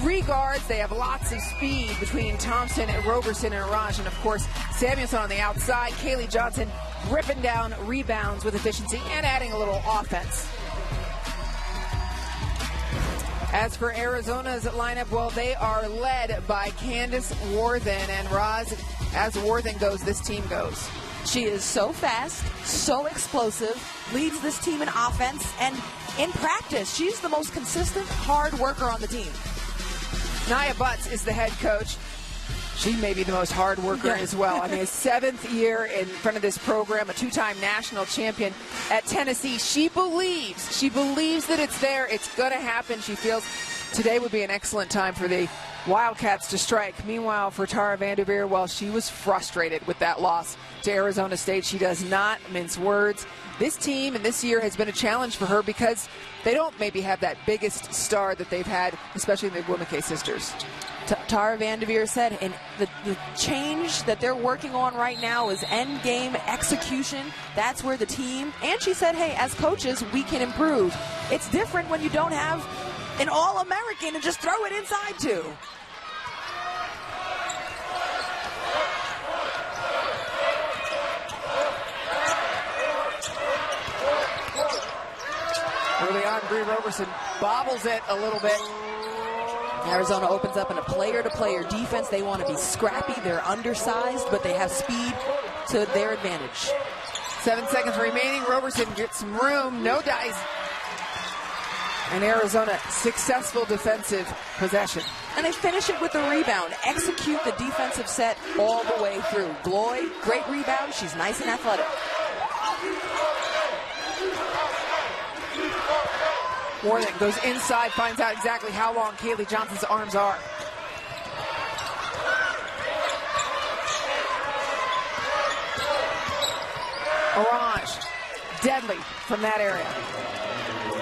three guards. They have lots of speed between Thompson, Roberson, and Orange. And, of course, Samuelson on the outside. Kaylee Johnson ripping down rebounds with efficiency and adding a little offense. As for Arizona's lineup, well, they are led by Candice Warthen. And, Roz, as Warthen goes, this team goes. She is so fast, so explosive, leads this team in offense, and in practice, she's the most consistent, hard worker on the team. Nia Butts is the head coach. She may be the most hard worker as well. I mean, a 7th year in front of this program, a 2-time national champion at Tennessee. She believes that it's there. It's going to happen. She feels today would be an excellent time for the Wildcats to strike. Meanwhile, for Tara Vanderveer, well, she was frustrated with that loss to Arizona State. She does not mince words. This team and this year has been a challenge for her because they don't maybe have that biggest star that they've had, especially the Wilmake sisters. Tara Vanderveer said, and the change that they're working on right now is end game execution. That's where the team, and she said, hey, as coaches, we can improve. It's different when you don't have an All-American and just throw it inside too. Early on, Bree Roberson bobbles it a little bit. Arizona opens up in a player-to-player defense. They want to be scrappy. They're undersized, but they have speed to their advantage. 7 seconds remaining. Roberson gets some room. No dice. And Arizona, successful defensive possession. And they finish it with a rebound. Execute the defensive set all the way through. Gloy, great rebound. She's nice and athletic. Warthen goes inside, finds out exactly how long Kaylee Johnson's arms are. Orange, deadly from that area.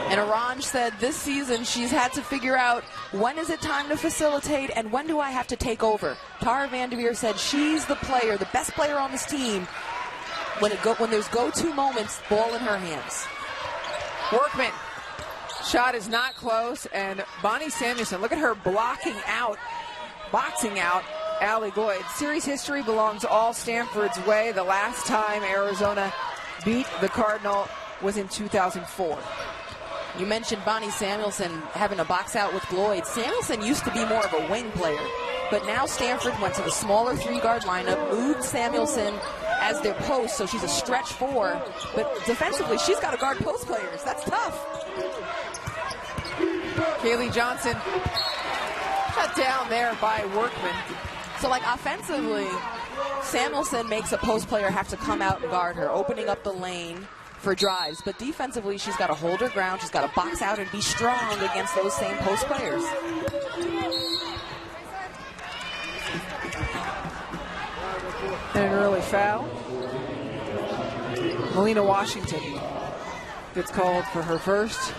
And Orange said this season she's had to figure out when is it time to facilitate and when do I have to take over. Tara Vanderveer said she's the player, the best player on this team. When there's go-to moments, ball in her hands. Workman. Shot is not close, and Bonnie Samuelson, look at her boxing out Allie Gloyd. Series history belongs all Stanford's way. The last time Arizona beat the Cardinal was in 2004. You mentioned Bonnie Samuelson having a box out with Gloyd. Samuelson used to be more of a wing player, but now Stanford went to the smaller 3-guard lineup, moved Samuelson as their post, so she's a stretch 4, but defensively she's got to guard post players. That's tough. Kaylee Johnson shut down there by Workman. So, like, offensively, Samuelson makes a post player have to come out and guard her, opening up the lane for drives. But defensively, she's got to hold her ground. She's got to box out and be strong against those same post players. And an early foul. Melina Washington gets called for her first.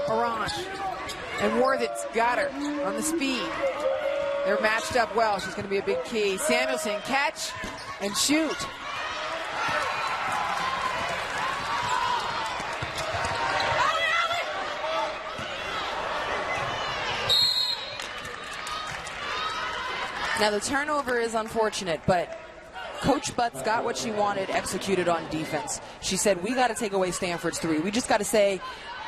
Orange. And Warthen's got her on the speed. They're matched up well. She's going to be a big key. Samuelson, catch and shoot. Now, the turnover is unfortunate, but Coach Butts got what she wanted, executed on defense. She said, we got to take away Stanford's 3. We just got to say,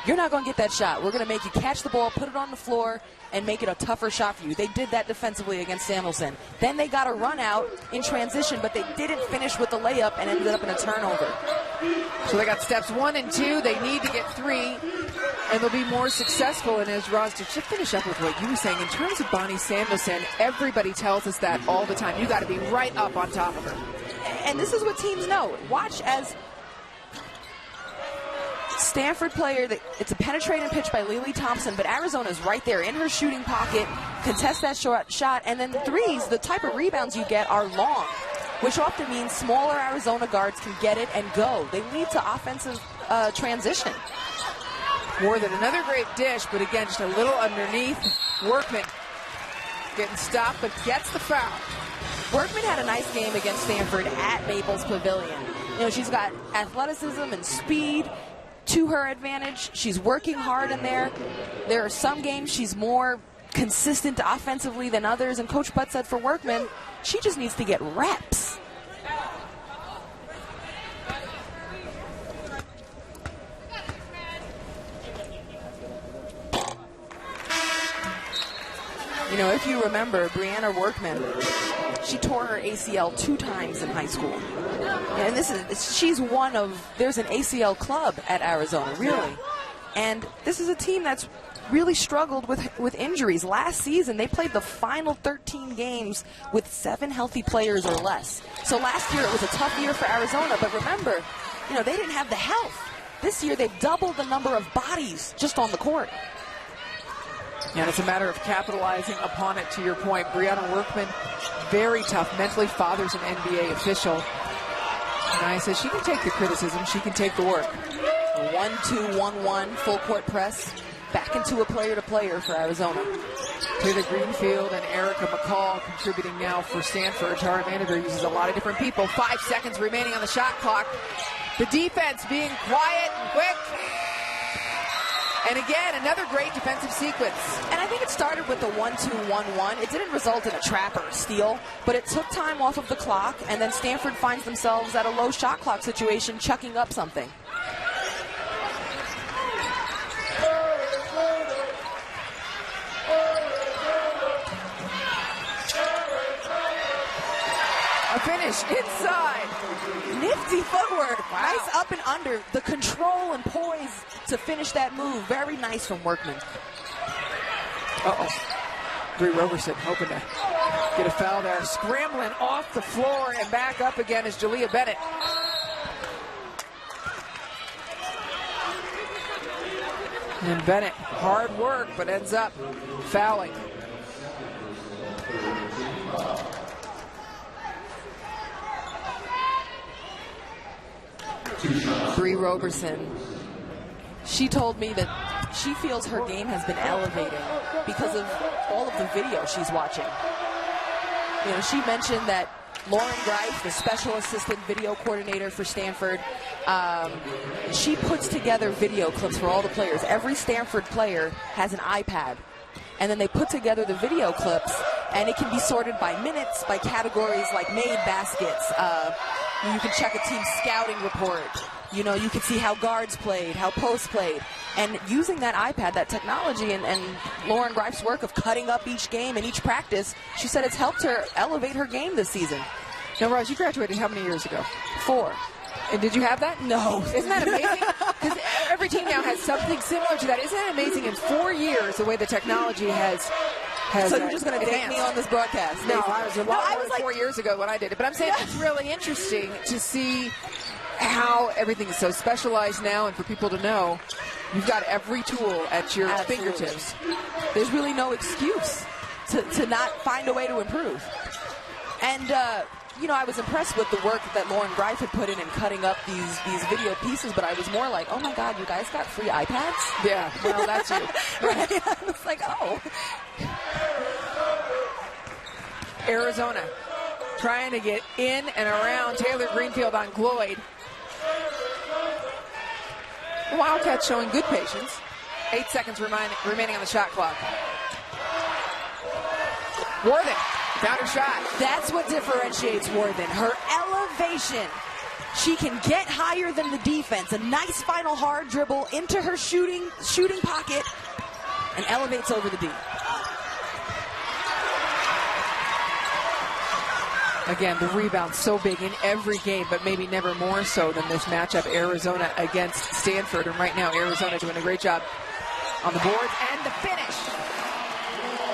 you're not going to get that shot. We're going to make you catch the ball, put it on the floor, and make it a tougher shot for you. They did that defensively against Samuelson. Then they got a run out in transition, but they didn't finish with the layup and ended up in a turnover. So they got steps 1 and 2. They need to get 3, and they'll be more successful. And as Roz, to finish up with what you were saying, in terms of Bonnie Samuelson, everybody tells us that all the time. You got to be right up on top of her. And this is what teams know. Watch as Stanford player, it's a penetrating pitch by Lily Thompson, but Arizona's right there in her shooting pocket, contest that shot, and then the threes, the type of rebounds you get are long, which often means smaller Arizona guards can get it and go. They lead to offensive transition. More than another great dish, but again, just a little underneath. Workman getting stopped, but gets the foul. Workman had a nice game against Stanford at Maples Pavilion. You know, she's got athleticism and speed to her advantage. She's working hard in there. There are some games she's more consistent offensively than others, and Coach Butt said for Workman, she just needs to get reps. You know, if you remember, Brianna Workman, she tore her ACL 2 times in high school. And she's one of, there's an ACL club at Arizona, really. And this is a team that's really struggled with injuries. Last season, they played the final 13 games with 7 healthy players or less. So last year, it was a tough year for Arizona. But remember, you know, they didn't have the health. This year, they've doubled the number of bodies just on the court. And it's a matter of capitalizing upon it. To your point, Brianna Workman, very tough. Mentally, father's an NBA official. And I said she can take the criticism. She can take the work. 1-2-1-1 full court press. Back into a player-to-player for Arizona. Taylor Greenfield and Erica McCall contributing now for Stanford. Tara Vanderveer uses a lot of different people. 5 seconds remaining on the shot clock. The defense being quiet and quick. And again, another great defensive sequence. And I think it started with the 1-2-1-1. It didn't result in a trap or a steal, but it took time off of the clock, and then Stanford finds themselves at a low shot clock situation, chucking up something. A finish inside. Nifty footwork. Wow. Nice up and under. The control and poise to finish that move. Very nice from Workman. Uh-oh. Bree Roberson hoping to get a foul there. Scrambling off the floor and back up again is Jalea Bennett. And Bennett, hard work, but ends up fouling. Bree Roberson, she told me that she feels her game has been elevating because of all of the video she's watching. You know, she mentioned that Lauren Greif, the special assistant video coordinator for Stanford, she puts together video clips for all the players. Every Stanford player has an iPad, and then they put together the video clips, and it can be sorted by minutes, by categories like made baskets. You can check a team's scouting report. You know, you can see how guards played, how posts played. And using that iPad, that technology, and Lauren Greif's work of cutting up each game and each practice, she said it's helped her elevate her game this season. Now, Roz, you graduated how many years ago? 4. And did you have that? No. Isn't that amazing? Because every team now has something similar to that. Isn't that amazing? In 4 years, the way the technology has so you're just going to date me on this broadcast? No, I was a lot more than 4 years ago when I did it. But I'm saying it's really interesting to see how everything is so specialized now, and for people to know you've got every tool at your fingertips. There's really no excuse to not find a way to improve. And, you know, I was impressed with the work that Lauren Greif had put in cutting up these video pieces, but I was more like, oh, my God, you guys got free iPads? Yeah, well, that's you. Right? I was like, oh. Arizona trying to get in and around Taylor Greenfield on Gloyd. The Wildcats showing good patience. 8 seconds remaining on the shot clock. Warthen found her shot. That's what differentiates Warthen. Her elevation. She can get higher than the defense. A nice final hard dribble into her shooting pocket and elevates over the D. Again, the rebound so big in every game, but maybe never more so than this matchup, Arizona against Stanford. And right now, Arizona doing a great job on the boards and the finish.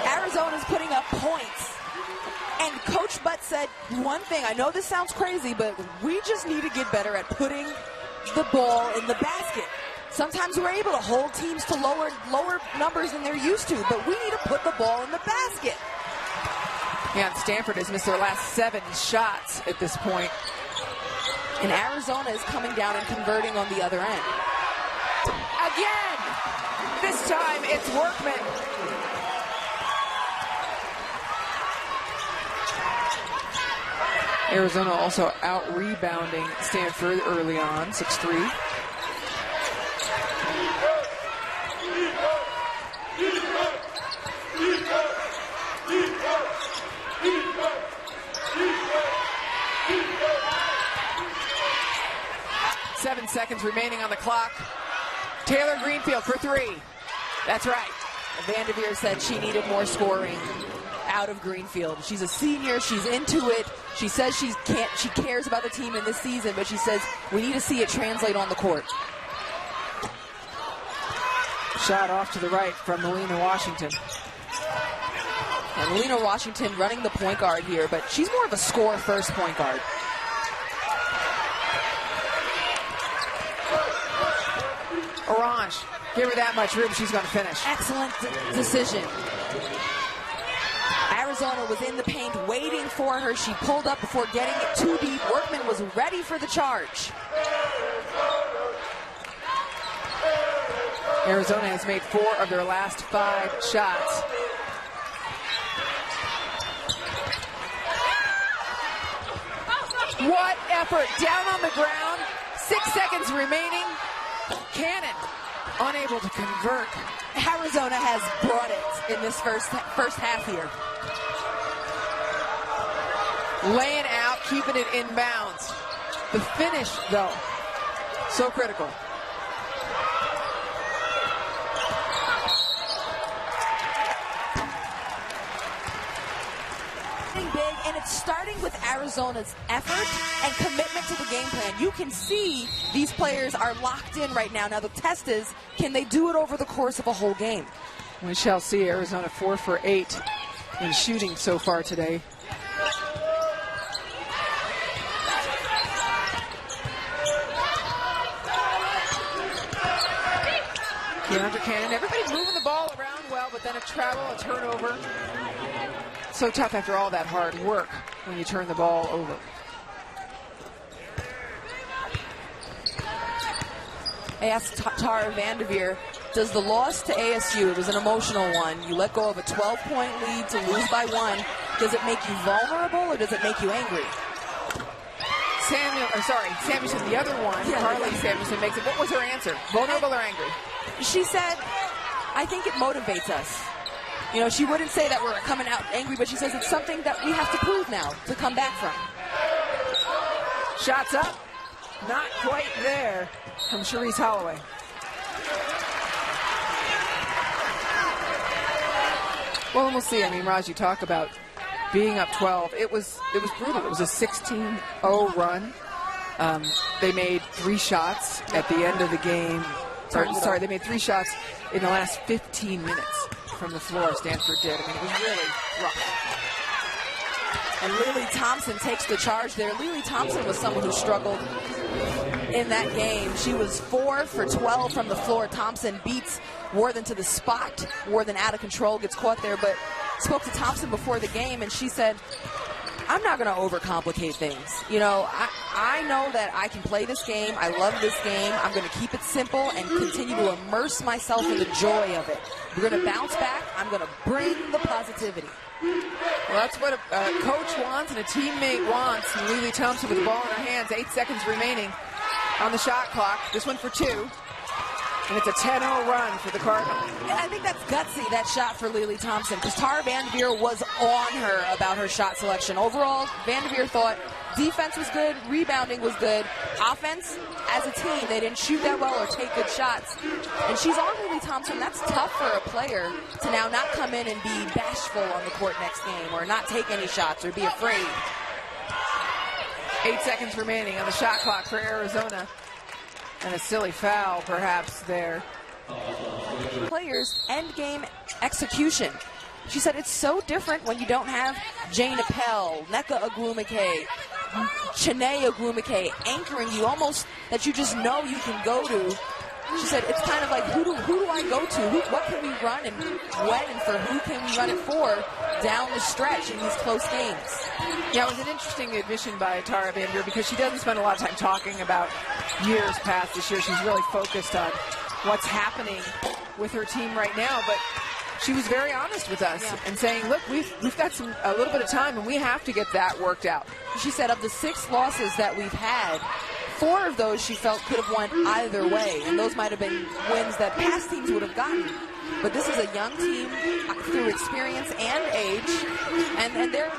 Arizona's putting up points. And Coach Butt said one thing. I know this sounds crazy, but we just need to get better at putting the ball in the basket. Sometimes we're able to hold teams to lower numbers than they're used to, but we need to put the ball in the basket. Yeah, and Stanford has missed their last 7 shots at this point. And Arizona is coming down and converting on the other end. Again! This time it's Workman. Arizona also out-rebounding Stanford early on, 6-3. Seven seconds remaining on the clock. Taylor Greenfield for three. That's right. Vanderveer said she needed more scoring out of Greenfield. She's a senior. She's into it. She says she cares about the team in this season, but she says we need to see it translate on the court. Shot off to the right from Melina Washington. And Melina Washington running the point guard here, but she's more of a score-first point guard. Orange, give her that much room, she's going to finish. Excellent decision. Arizona was in the paint waiting for her. She pulled up before getting it too deep. Workman was ready for the charge. Arizona has made 4 of their last 5 shots. What effort, down on the ground, 6 seconds remaining. Cannon unable to convert. Arizona has brought it in this first half here. Laying out, keeping it inbounds. The finish, though, so critical. Big, and it's starting with Arizona's effort and commitment to the game plan. You can see these players are locked in right now. Now the test is, can they do it over the course of a whole game? We shall see. Arizona 4 for 8 in shooting so far today. DeAndre Cannon, everybody's moving the ball around well, but then a travel, a turnover. So tough after all that hard work when you turn the ball over. I asked Tara Vanderveer, does the loss to ASU, it was an emotional one, you let go of a 12-point lead to lose by 1, does it make you vulnerable or does it make you angry? Samuelson, the other one, Carly Samuelson makes it. What was her answer? Vulnerable or angry? She said, I think it motivates us. You know, she wouldn't say that we're coming out angry, but she says it's something that we have to prove now to come back from. Shots up. Not quite there from Cherise Holloway. Well, we'll see. I mean, Raj, you talk about being up 12. It was brutal. It was a 16-0 run. They made 3 shots at the end of the game. They made 3 shots in the last 15 minutes from the floor. Stanford did. I mean, it was really rough. And Lily Thompson takes the charge there. Lily Thompson was someone who struggled in that game. She was 4 for 12 from the floor. Thompson beats Warthen to the spot. Warthen out of control, gets caught there, but spoke to Thompson before the game, and she said, I'm not going to overcomplicate things. You know, I know that I can play this game. I love this game. I'm going to keep it simple and continue to immerse myself in the joy of it. We're going to bounce back. I'm going to bring the positivity. Well, that's what a coach wants and a teammate wants. And Lily Thompson with the ball in her hands, 8 seconds remaining on the shot clock. This one for 2. And it's a 10-0 run for the Cardinals. And I think that's gutsy, that shot for Lily Thompson, because Tara Vanderveer was on her about her shot selection. Overall, Vanderveer thought defense was good, rebounding was good. Offense, as a team, they didn't shoot that well or take good shots. And she's on Lily Thompson. That's tough for a player to now not come in and be bashful on the court next game or not take any shots or be afraid. 8 seconds remaining on the shot clock for Arizona. And a silly foul, perhaps, there. Players' end-game execution. She said it's so different when you don't have Jane Appel, Nneka Ogwumike, Chiney Ogwumike anchoring you, almost that you just know you can go to. She said it's kind of like, who do I go to? What can we run and when and for who can we run it for down the stretch in these close games? Yeah, it was an interesting admission by Tara Vanderveer because she doesn't spend a lot of time talking about years past this year. She's really focused on what's happening with her team right now. But she was very honest with us and saying, look, we've got a little bit of time and we have to get that worked out. She said of the 6 losses that we've had, 4 of those she felt could have went either way, and those might have been wins that past teams would have gotten. But this is a young team through experience and age, and they're,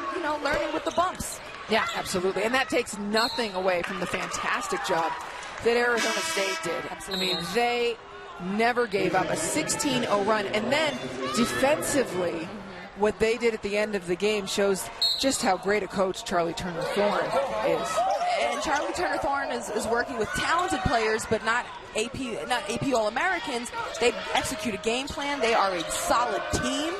learning with the bumps. Yeah, absolutely. And that takes nothing away from the fantastic job that Arizona State did. Absolutely. I mean, they never gave up a 16-0 run. And then defensively, what they did at the end of the game shows just how great a coach Charlie Turner-Thorne is. And Charlie Turner-Thorne is working with talented players, but not AP All-Americans. They execute a game plan. They are a solid team.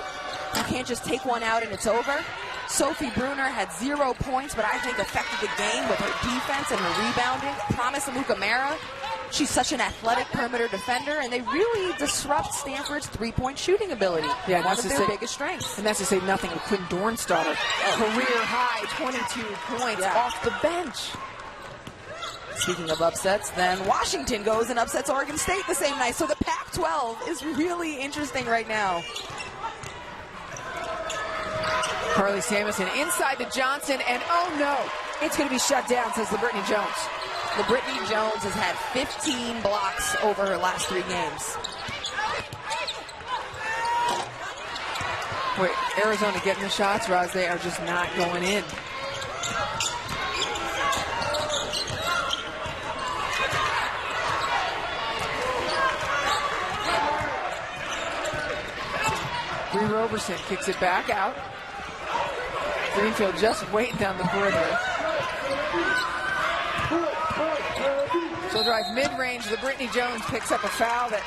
You can't just take one out and it's over. Sophie Bruner had 0 points, but I think affected the game with her defense and her rebounding. Promise Amukamara, she's such an athletic perimeter defender, and they really disrupt Stanford's three-point shooting ability. Yeah, one of their biggest strengths. And that's to say nothing of Quinn Dornstadter. Career high, 22 points off the bench. Speaking of upsets, then Washington goes and upsets Oregon State the same night. So the Pac-12 is really interesting right now. Carly Samuelson inside to Johnson, and oh no, it's going to be shut down, says LaBrittany Jones. LaBrittany Jones has had 15 blocks over her last 3 games. Wait, Arizona getting the shots, Roz, they are just not going in. Bree Roberson kicks it back out. Greenfield just waiting down the perimeter. She'll drive mid-range. LaBrittany Jones picks up a foul that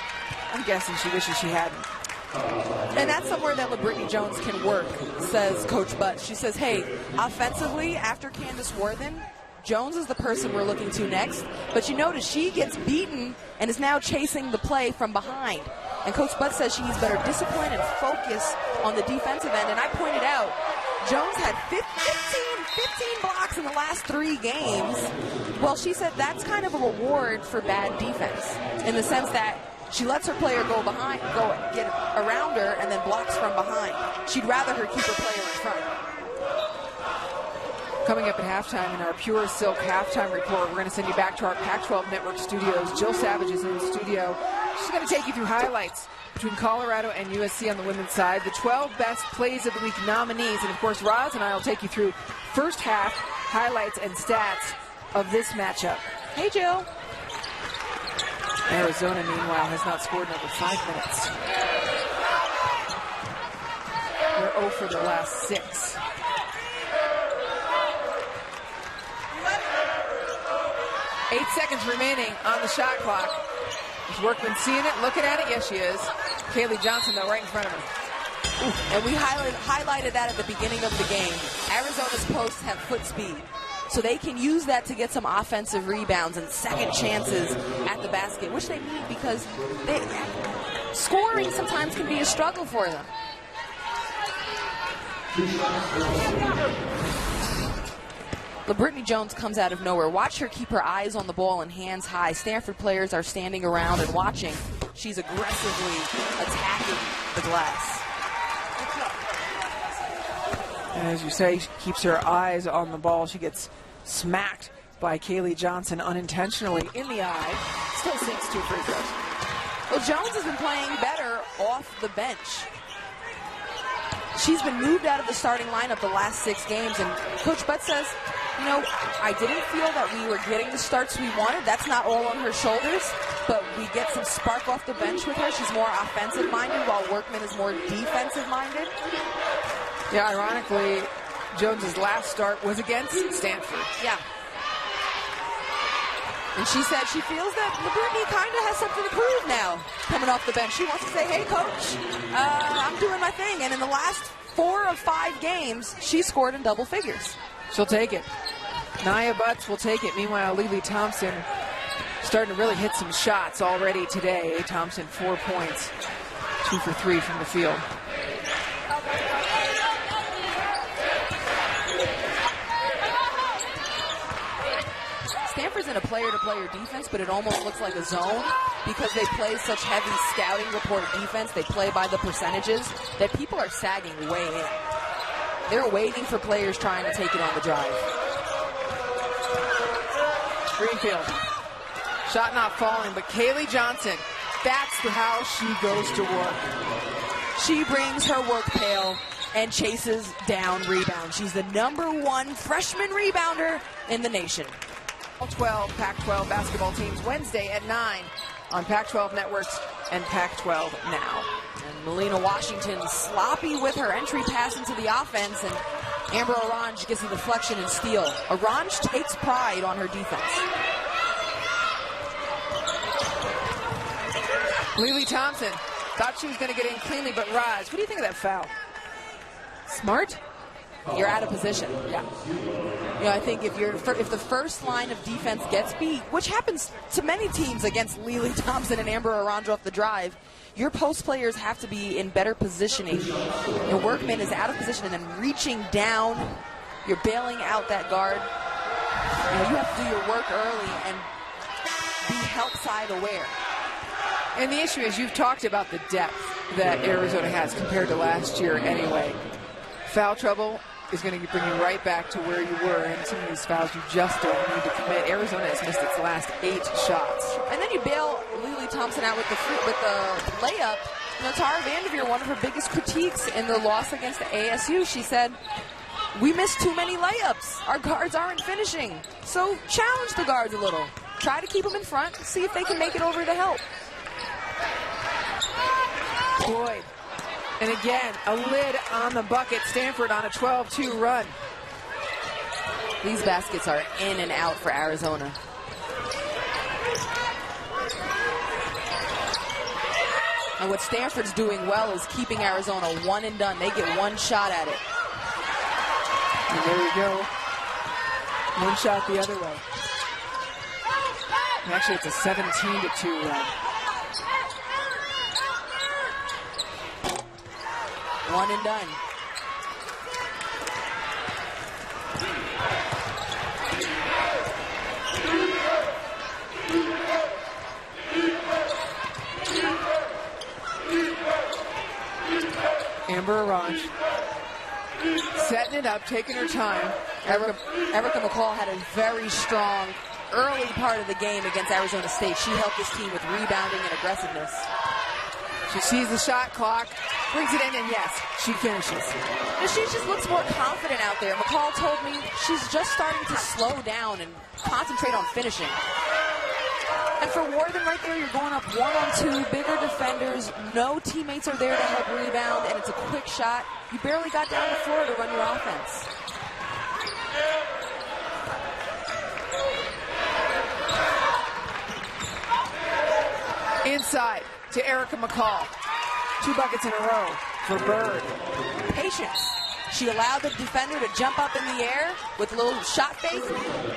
I'm guessing she wishes she hadn't. And that's somewhere that LaBrittany Jones can work, says Coach Butts. She says, hey, offensively, after Candice Warthen, Jones is the person we're looking to next. But you notice she gets beaten and is now chasing the play from behind. And Coach Butts says she needs better discipline and focus on the defensive end. And I pointed out, Jones had 15 blocks in the last 3 games. Well, she said that's kind of a reward for bad defense in the sense that she lets her player go get around her and then blocks from behind. She'd rather her keep her player in front. Coming up at halftime in our Pure Silk halftime report, we're going to send you back to our Pac-12 Network studios. Jill Savage is in the studio. She's going to take you through highlights between Colorado and USC on the women's side, the 12 best plays of the week nominees, and of course Roz and I will take you through first half highlights and stats of this matchup. Hey, Jill. Arizona, meanwhile, has not scored in over 5 minutes. They're 0 for their last 6. Eight seconds remaining on the shot clock. Is Workman seeing it, looking at it? Yes, she is. Kaylee Johnson, though, right in front of her. Ooh, and we highlighted that at the beginning of the game. Arizona's posts have foot speed, so they can use that to get some offensive rebounds and second chances at the basket, which they need because scoring sometimes can be a struggle for them. LaBrittany Jones comes out of nowhere. Watch her keep her eyes on the ball and hands high. Stanford players are standing around and watching. She's aggressively attacking the glass. And as you say, she keeps her eyes on the ball. She gets smacked by Kaylee Johnson unintentionally in the eye. Still sinks 2 free throws. Well, Jones has been playing better off the bench. She's been moved out of the starting lineup the last 6 games, and Coach Butts says, you know, I didn't feel that we were getting the starts we wanted. That's not all on her shoulders, but we get some spark off the bench with her. She's more offensive-minded, while Workman is more defensive-minded. Yeah, ironically, Jones's last start was against Stanford. Yeah. And she said she feels that LaBrittany kind of has something to prove now coming off the bench. She wants to say, hey, Coach, I'm doing my thing. And in the last 4 of 5 games, she scored in double figures. She'll take it. Nia Butts will take it. Meanwhile, Lily Thompson starting to really hit some shots already today. Thompson, 4 points, 2 for 3 from the field. Stanford's isn't a player-to-player defense, but it almost looks like a zone because they play such heavy scouting report defense. They play by the percentages that people are sagging way in. They're waiting for players trying to take it on the drive. Greenfield. Shot not falling, but Kaylee Johnson, that's how she goes to work. She brings her work pail and chases down rebounds. She's the #1 freshman rebounder in the nation. 12 Pac-12 basketball teams Wednesday at 9 on Pac-12 Networks and Pac-12 Now. And Melina Washington sloppy with her entry pass into the offense, and Amber Orange gets a deflection and steal. Orange takes pride on her defense. Lily Thompson thought she was going to get in cleanly, but Raj, what do you think of that foul? Smart? You're out of position. Yeah. You know, I think if the first line of defense gets beat, which happens to many teams against Lily Thompson and Amber Orange off the drive, your post players have to be in better positioning. Your Workman is out of position and then reaching down. You're bailing out that guard. You know, you have to do your work early and be help side aware. And the issue is you've talked about the depth that Arizona has compared to last year anyway. Foul trouble is going to bring you right back to where you were, and some of these fouls you just don't need to commit. Arizona has missed its last 8 shots. And then you bail Lily Thompson out with the layup. You know, Tara Vanderveer, one of her biggest critiques in the loss against the ASU, she said, we missed too many layups. Our guards aren't finishing. So challenge the guards a little. Try to keep them in front, see if they can make it over to help. Boyd. And again, a lid on the bucket. Stanford on a 12-2 run. These baskets are in and out for Arizona. And what Stanford's doing well is keeping Arizona one and done. They get one shot at it. And there we go. One shot the other way. And actually, it's a 17-2 run. One and done. Amber Orange setting it up, taking her time. Erica McCall had a very strong early part of the game against Arizona State. She helped this team with rebounding and aggressiveness. She sees the shot clock, brings it in, and yes, she finishes. And she just looks more confident out there. McCall told me she's just starting to slow down and concentrate on finishing. And for Warthen right there, you're going up 1-on-2, bigger defenders. No teammates are there to help rebound, and it's a quick shot. You barely got down the floor to run your offense. Inside to Erica McCall. 2 buckets in a row for Bird. Patience. She allowed the defender to jump up in the air with a little shot fake.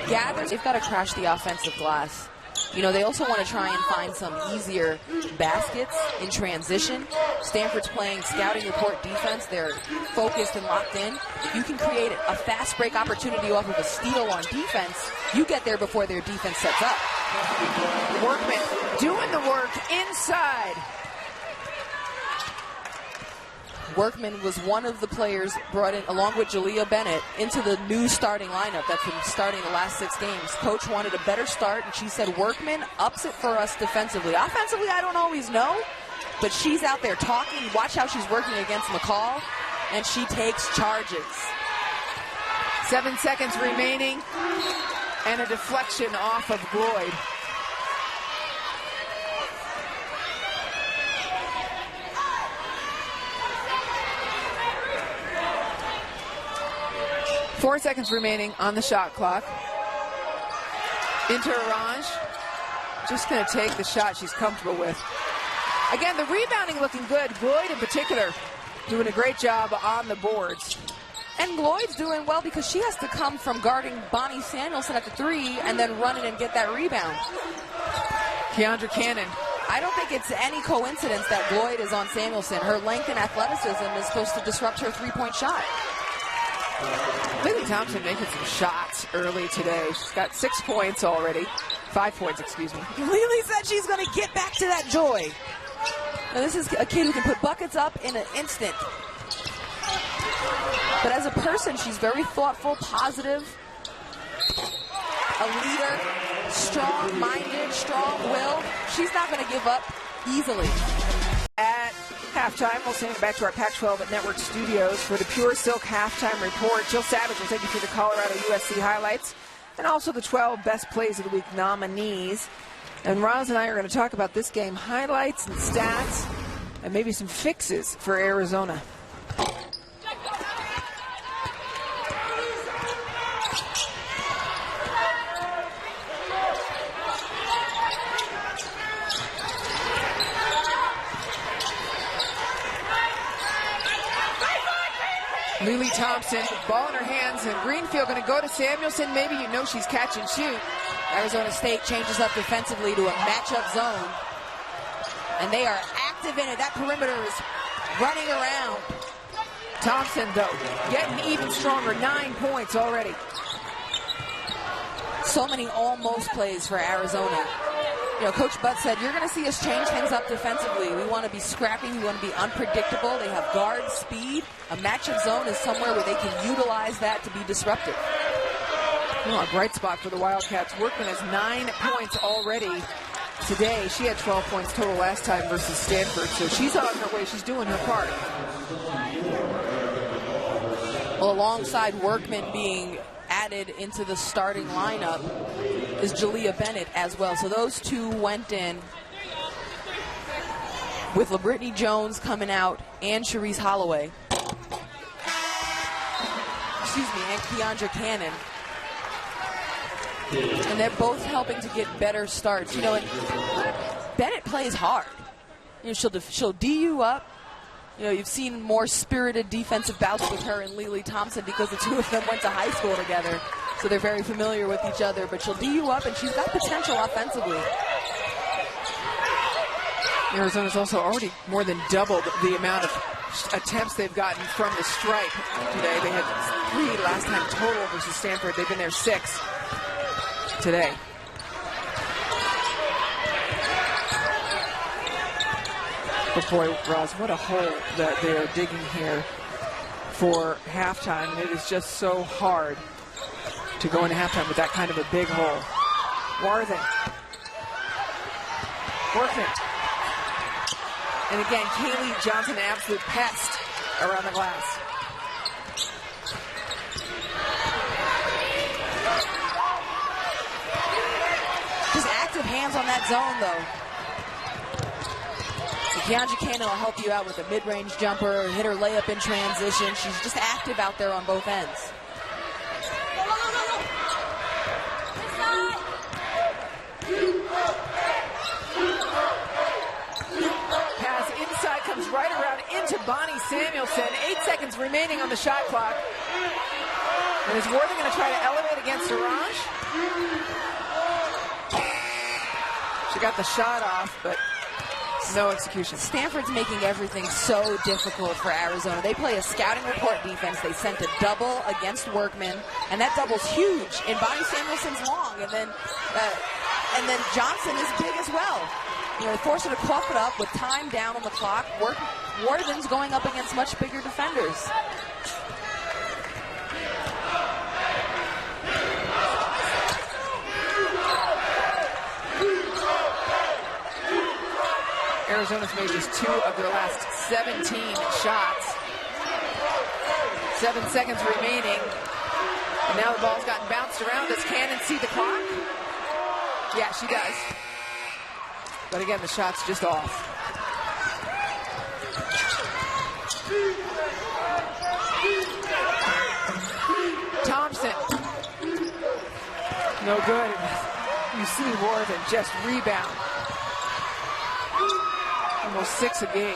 Gathers. They've got to crash the offensive glass. You know, they also want to try and find some easier baskets in transition. Stanford's playing scouting report defense. They're focused and locked in. If you can create a fast break opportunity off of a steal on defense, you get there before their defense sets up. Workman doing the work inside. Workman was one of the players brought in, along with Jalea Bennett, into the new starting lineup that's been starting the last 6 games. Coach wanted a better start, and she said Workman ups it for us defensively. Offensively, I don't always know, but she's out there talking. Watch how she's working against McCall, and she takes charges. 7 seconds remaining, and a deflection off of Gloyd. Four seconds remaining on the shot clock. Into Orange. Just going to take the shot she's comfortable with. Again, the rebounding looking good. Gloyd in particular doing a great job on the boards. And Gloyd's doing well because she has to come from guarding Bonnie Samuelson at the 3 and then run it and get that rebound. Keandra Cannon. I don't think it's any coincidence that Gloyd is on Samuelson. Her length and athleticism is supposed to disrupt her 3-point shot. Lily Thompson making some shots early today. She's got 6 points already. 5 points, excuse me. Lily said she's going to get back to that joy. Now, this is a kid who can put buckets up in an instant. But as a person, she's very thoughtful, positive, a leader, strong-minded, strong-willed. She's not going to give up easily. At halftime, we'll send it back to our Pac-12 Network studios for the Pure Silk halftime report. Jill Savage will take you through the Colorado USC highlights and also the 12 best plays of the week nominees. And Roz and I are going to talk about this game, highlights and stats, and maybe some fixes for Arizona. Lily Thompson, ball in her hands, and Greenfield going to go to Samuelson. Maybe you know she's catch and shoot. Arizona State changes up defensively to a matchup zone. And they are active in it. That perimeter is running around. Thompson, though, getting even stronger. 9 points already. So many almost plays for Arizona. You know, Coach Butt said, you're going to see us change things up defensively. We want to be scrappy. We want to be unpredictable. They have guard speed. A matchup zone is somewhere where they can utilize that to be disruptive. Well, a bright spot for the Wildcats. Workman has 9 points already today. She had 12 points total last time versus Stanford, so she's on her way. She's doing her part. Well, alongside Workman being added into the starting lineup is Jalea Bennett as well. So those two went in with LaBrittany Jones coming out and Cherise Holloway. Excuse me, and Keandra Cannon. And they're both helping to get better starts. You know, and Bennett plays hard. You know, she'll D you up. You know, you've seen more spirited defensive bouts with her and Lily Thompson because the two of them went to high school together. So they're very familiar with each other. But she'll D you up, and she's got potential offensively. Arizona's also already more than doubled the amount of attempts they've gotten from the stripe today. They had 3 last time total versus Stanford. They've been there 6 today. But boy, Roz, what a hole that they are digging here for halftime. And it is just so hard to go into halftime with that kind of a big hole. Warthen. Workman. And again, Kaylee Johnson, an absolute pest around the glass. Just active hands on that zone, though. Keandra Cannon will help you out with a mid-range jumper, hit her layup in transition. She's just active out there on both ends. Pass inside, comes right around into Bonnie Samuelson. 8 seconds remaining on the shot clock. And is Warthen going to try to elevate against Orange? She got the shot off, but no execution. Stanford's making everything so difficult for Arizona. They play a scouting report defense. They sent a double against Workman, and that double's huge. And Bonnie Samuelson's long, and then Johnson is big as well. You know, they force her to cough it up with time down on the clock. Warthen's going up against much bigger defenders. Arizona's made just 2 of their last 17 shots. 7 seconds remaining. And now the ball's gotten bounced around. Does Cannon see the clock? Yeah, she does. But again, the shot's just off. Thompson. No good. You see Warthen just rebound. Almost 6 a game.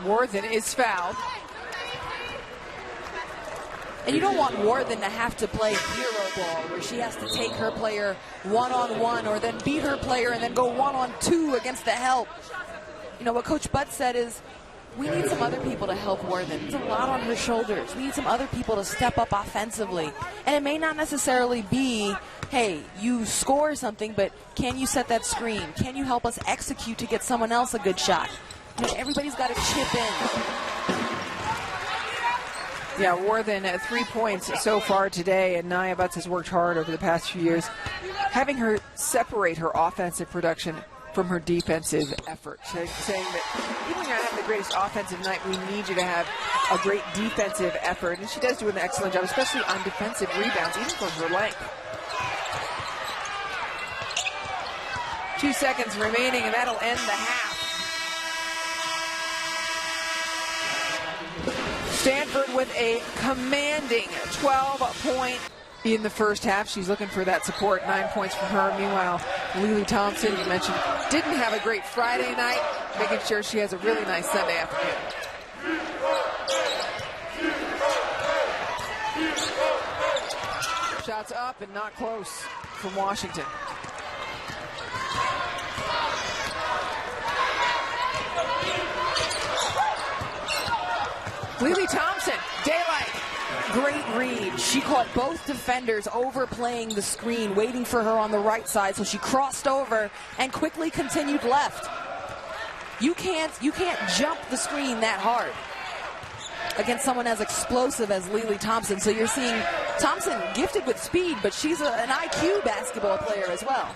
Warthen is fouled. And you don't want Warthen to have to play hero ball where she has to take her player one-on-one or then beat her player and then go one-on-two against the help. You know, what Coach Butts said is, we need some other people to help Warthen. It's a lot on her shoulders. We need some other people to step up offensively. And it may not necessarily be, hey, you score something, but can you set that screen? Can you help us execute to get someone else a good shot? You know, everybody's got to chip in. Yeah, Warthen at 3 points so far today, and Nia Butts has worked hard over the past few years, having her separate her offensive production from her defensive effort, saying that even when you're not having the greatest offensive night, we need you to have a great defensive effort, and she does do an excellent job, especially on defensive rebounds, even for her length. 2 seconds remaining, and that'll end the half. Stanford with a commanding 12-point in the first half. She's looking for that support. 9 points from her. Meanwhile, Lily Thompson, you mentioned, didn't have a great Friday night, making sure she has a really nice Sunday afternoon. Shots up and not close from Washington. Lily Thompson, daylight. Great read. She caught both defenders overplaying the screen, waiting for her on the right side, so she crossed over and quickly continued left. You can't jump the screen that hard against someone as explosive as Lily Thompson. So you're seeing Thompson gifted with speed, but she's an IQ basketball player as well.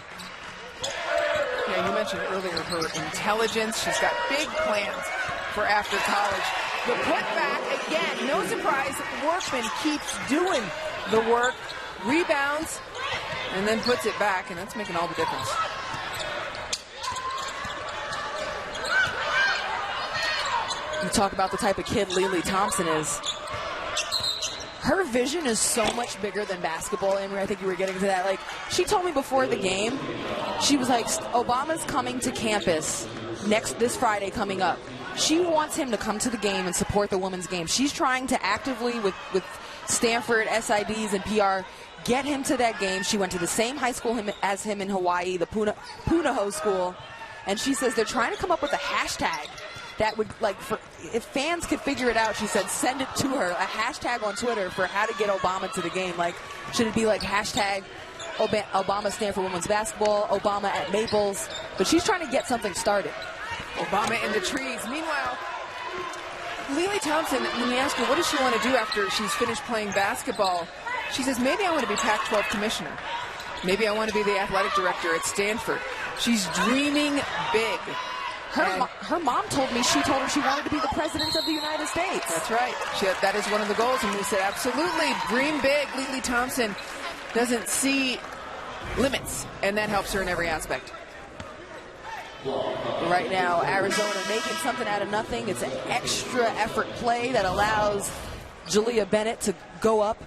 Yeah, you mentioned earlier her intelligence. She's got big plans for after college. The putback, again, no surprise, Workman keeps doing the work, rebounds, and then puts it back, and that's making all the difference. You talk about the type of kid Lily Thompson is. Her vision is so much bigger than basketball, Amory. I think you were getting to that. Like, she told me before the game, she was like, Obama's coming to campus this Friday coming up. She wants him to come to the game and support the women's game. She's trying to actively, with Stanford, SIDs, and PR, get him to that game. She went to the same high school as him in Hawaii, the Punahou School. And she says they're trying to come up with a hashtag that would, like, if fans could figure it out, she said, send it to her, a hashtag on Twitter for how to get Obama to the game. Like, should it be like hashtag Obama Stanford women's basketball, Obama at Maples? But she's trying to get something started. Obama in the trees. Meanwhile, Lily Thompson, when you ask her what does she want to do after she's finished playing basketball, she says, maybe I want to be Pac-12 commissioner. Maybe I want to be the athletic director at Stanford. She's dreaming big. Her mom told me she told her she wanted to be the president of the United States. That's right. That is one of the goals, and we said, absolutely, dream big. Lily Thompson doesn't see limits, and that helps her in every aspect. Right now, Arizona making something out of nothing. It's an extra effort play that allows Jalea Bennett to go up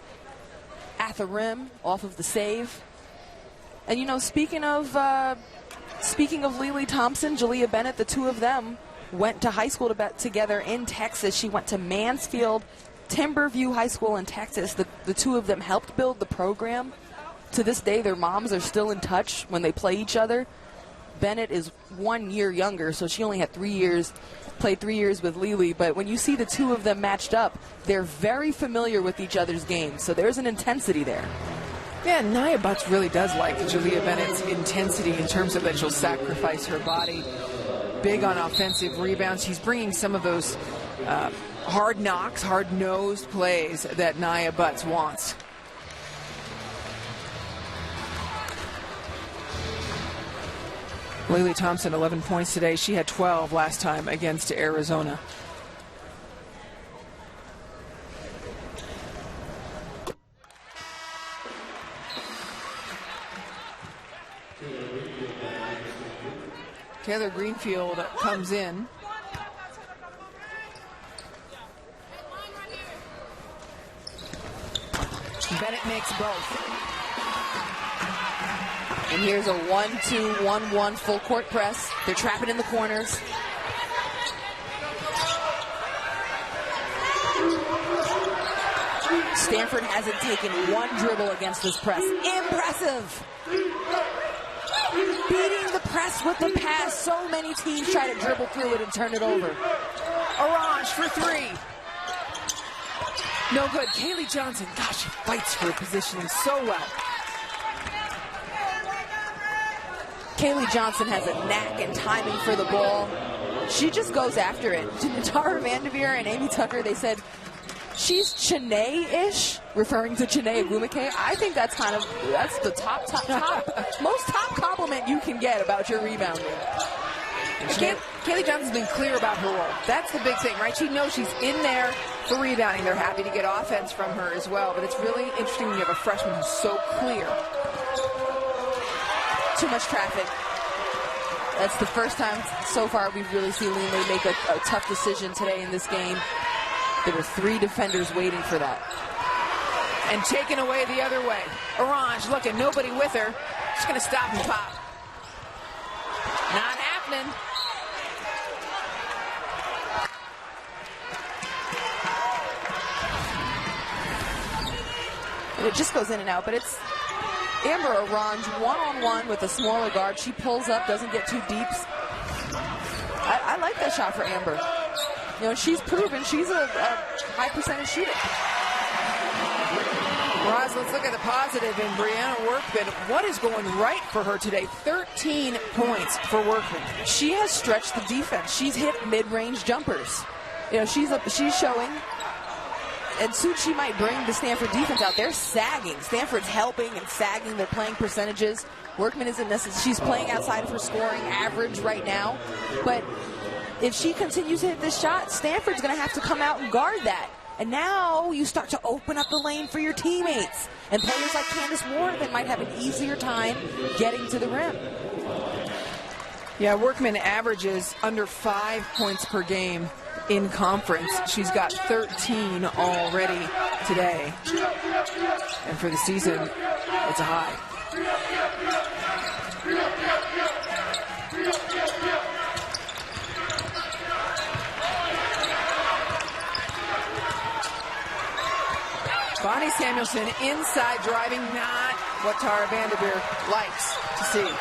at the rim off of the save. And, you know, speaking of Lily Thompson, Jalea Bennett, the two of them went to high school together in Texas. She went to Mansfield Timberview High School in Texas. The two of them helped build the program. To this day, their moms are still in touch when they play each other. Bennett is 1 year younger, so she only had 3 years, played 3 years with Lily. But when you see the two of them matched up, they're very familiar with each other's games. So there's an intensity there. Yeah, Nia Butts really does like Jalea Bennett's intensity in terms of that she'll sacrifice her body. Big on offensive rebounds. She's bringing some of those hard knocks, hard-nosed plays that Nia Butts wants. Lily Thompson, 11 points today. She had 12 last time against Arizona. Taylor Greenfield comes in. Bennett makes both. And here's a 1-2-1-1 full court press. They're trapping in the corners. Stanford hasn't taken one dribble against this press. Impressive. Beating the press with the pass. So many teams try to dribble through it and turn it over. Orange for three. No good. Kaylee Johnson, gosh, she fights for positioning so well. Kaylee Johnson has a knack and timing for the ball. She just goes after it. Tara Vanderveer and Amy Tucker, they said she's Chene-ish, referring to Chene Agumike. I think that's the top, most top compliment you can get about your rebounding. Kaylee Johnson's been clear about her role. That's the big thing, right? She knows she's in there for rebounding. They're happy to get offense from her as well. But it's really interesting when you have a freshman who's so clear. Too much traffic. That's the first time so far we've really seen Lindley make a tough decision today in this game. There were 3 defenders waiting for that. And taken away the other way. Orange looking, nobody with her. Just going to stop and pop. Not happening. And it just goes in and out, but it's Amber Orange one-on-one with a smaller guard. She pulls up, doesn't get too deep. I like that shot for Amber. You know, she's proven she's a high percentage shooter. Roz, let's look at the positive in Brianna Workman. What is going right for her today? 13 points for Workman. She has stretched the defense. She's hit mid-range jumpers. You know, she's showing. And soon she might bring the Stanford defense out. They're sagging. Stanford's helping and sagging. They're playing percentages. Workman isn't necessarily. She's playing outside of her scoring average right now. But if she continues to hit this shot, Stanford's going to have to come out and guard that. And now you start to open up the lane for your teammates. And players like Candice Warthen might have an easier time getting to the rim. Yeah, Workman averages under 5 points per game in conference. She's got 13 already today. And for the season, it's a high. Bonnie Samuelson inside driving, not what Tara Vanderveer likes to see.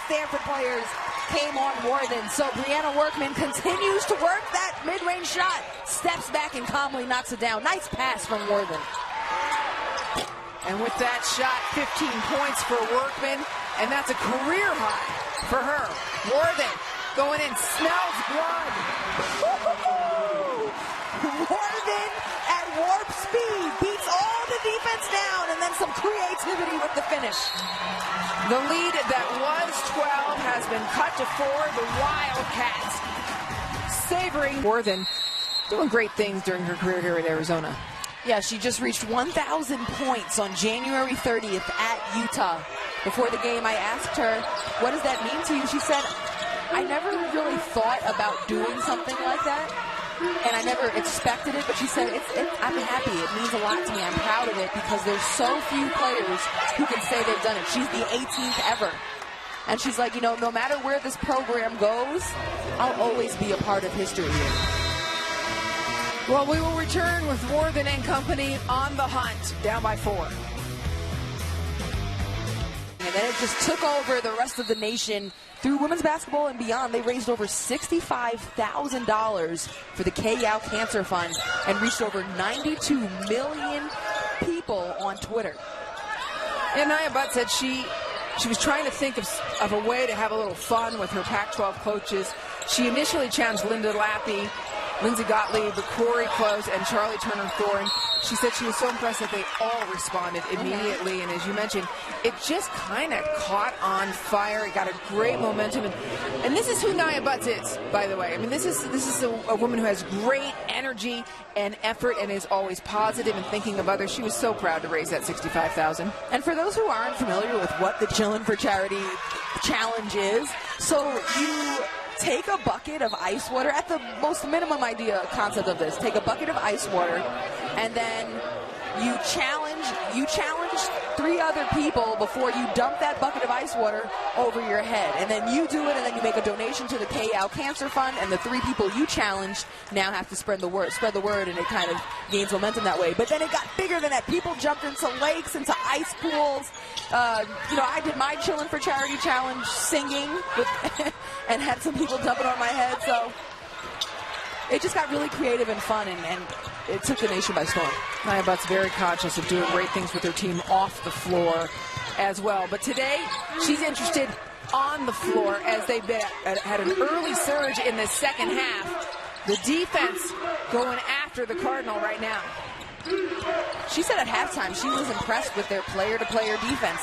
Stanford players came on Warthen. So Brianna Workman continues to work that mid-range shot. Steps back and calmly knocks it down. Nice pass from Warthen. And with that shot, 15 points for Workman. And that's a career high for her. Warthen going in, smells blood. Warthen at warp speed. Beats all the defense down. And then some creativity with the finish. The lead that was 12 has been cut to 4. The Wildcats savoring. Warthen doing great things during her career here at Arizona. Yeah, she just reached 1,000 points on January 30th at Utah. Before the game, I asked her, what does that mean to you? She said, I never really thought about doing something like that. And I never expected it, but she said, I'm happy. It means a lot to me. I'm proud of it because there's so few players who can say they've done it. She's the 18th ever. And she's like, you know, no matter where this program goes, I'll always be a part of history here. Well, we will return with Warthen and company on the hunt, down by 4. And then it just took over the rest of the nation. Through women's basketball and beyond, they raised over $65,000 for the K-Yao Cancer Fund and reached over 92 million people on Twitter. And Nia Butt said she was trying to think of a way to have a little fun with her Pac-12 coaches. She initially challenged Linda Lappy, Lindsay Gottlieb, Corey Close, and Charlie Turner-Thorne. She said she was so impressed that they all responded immediately. And as you mentioned, it just kind of caught on fire. It got a great momentum. And this is who Nia Butt is, by the way. I mean, this is a woman who has great energy and effort and is always positive and thinking of others. She was so proud to raise that $65,000. And for those who aren't familiar with what the Chillin' for Charity Challenge is, so you take a bucket of ice water, at the most minimum idea concept of this, take a bucket of ice water, and then you challenge 3 other people before you dump that bucket of ice water over your head. And then you do it, and then you make a donation to the KL Cancer Fund, and the 3 people you challenged now have to spread the word, and it kind of gains momentum that way. But then it got bigger than that. People jumped into lakes, into ice pools. I did my Chillin' for Charity challenge singing and had some people jumping on my head. So it just got really creative and fun, and it took the nation by storm. Nia Butt's very conscious of doing great things with her team off the floor as well. But today, she's interested on the floor as they've had an early surge in the second half. The defense going after the Cardinal right now. She said at halftime she was impressed with their player-to-player defense.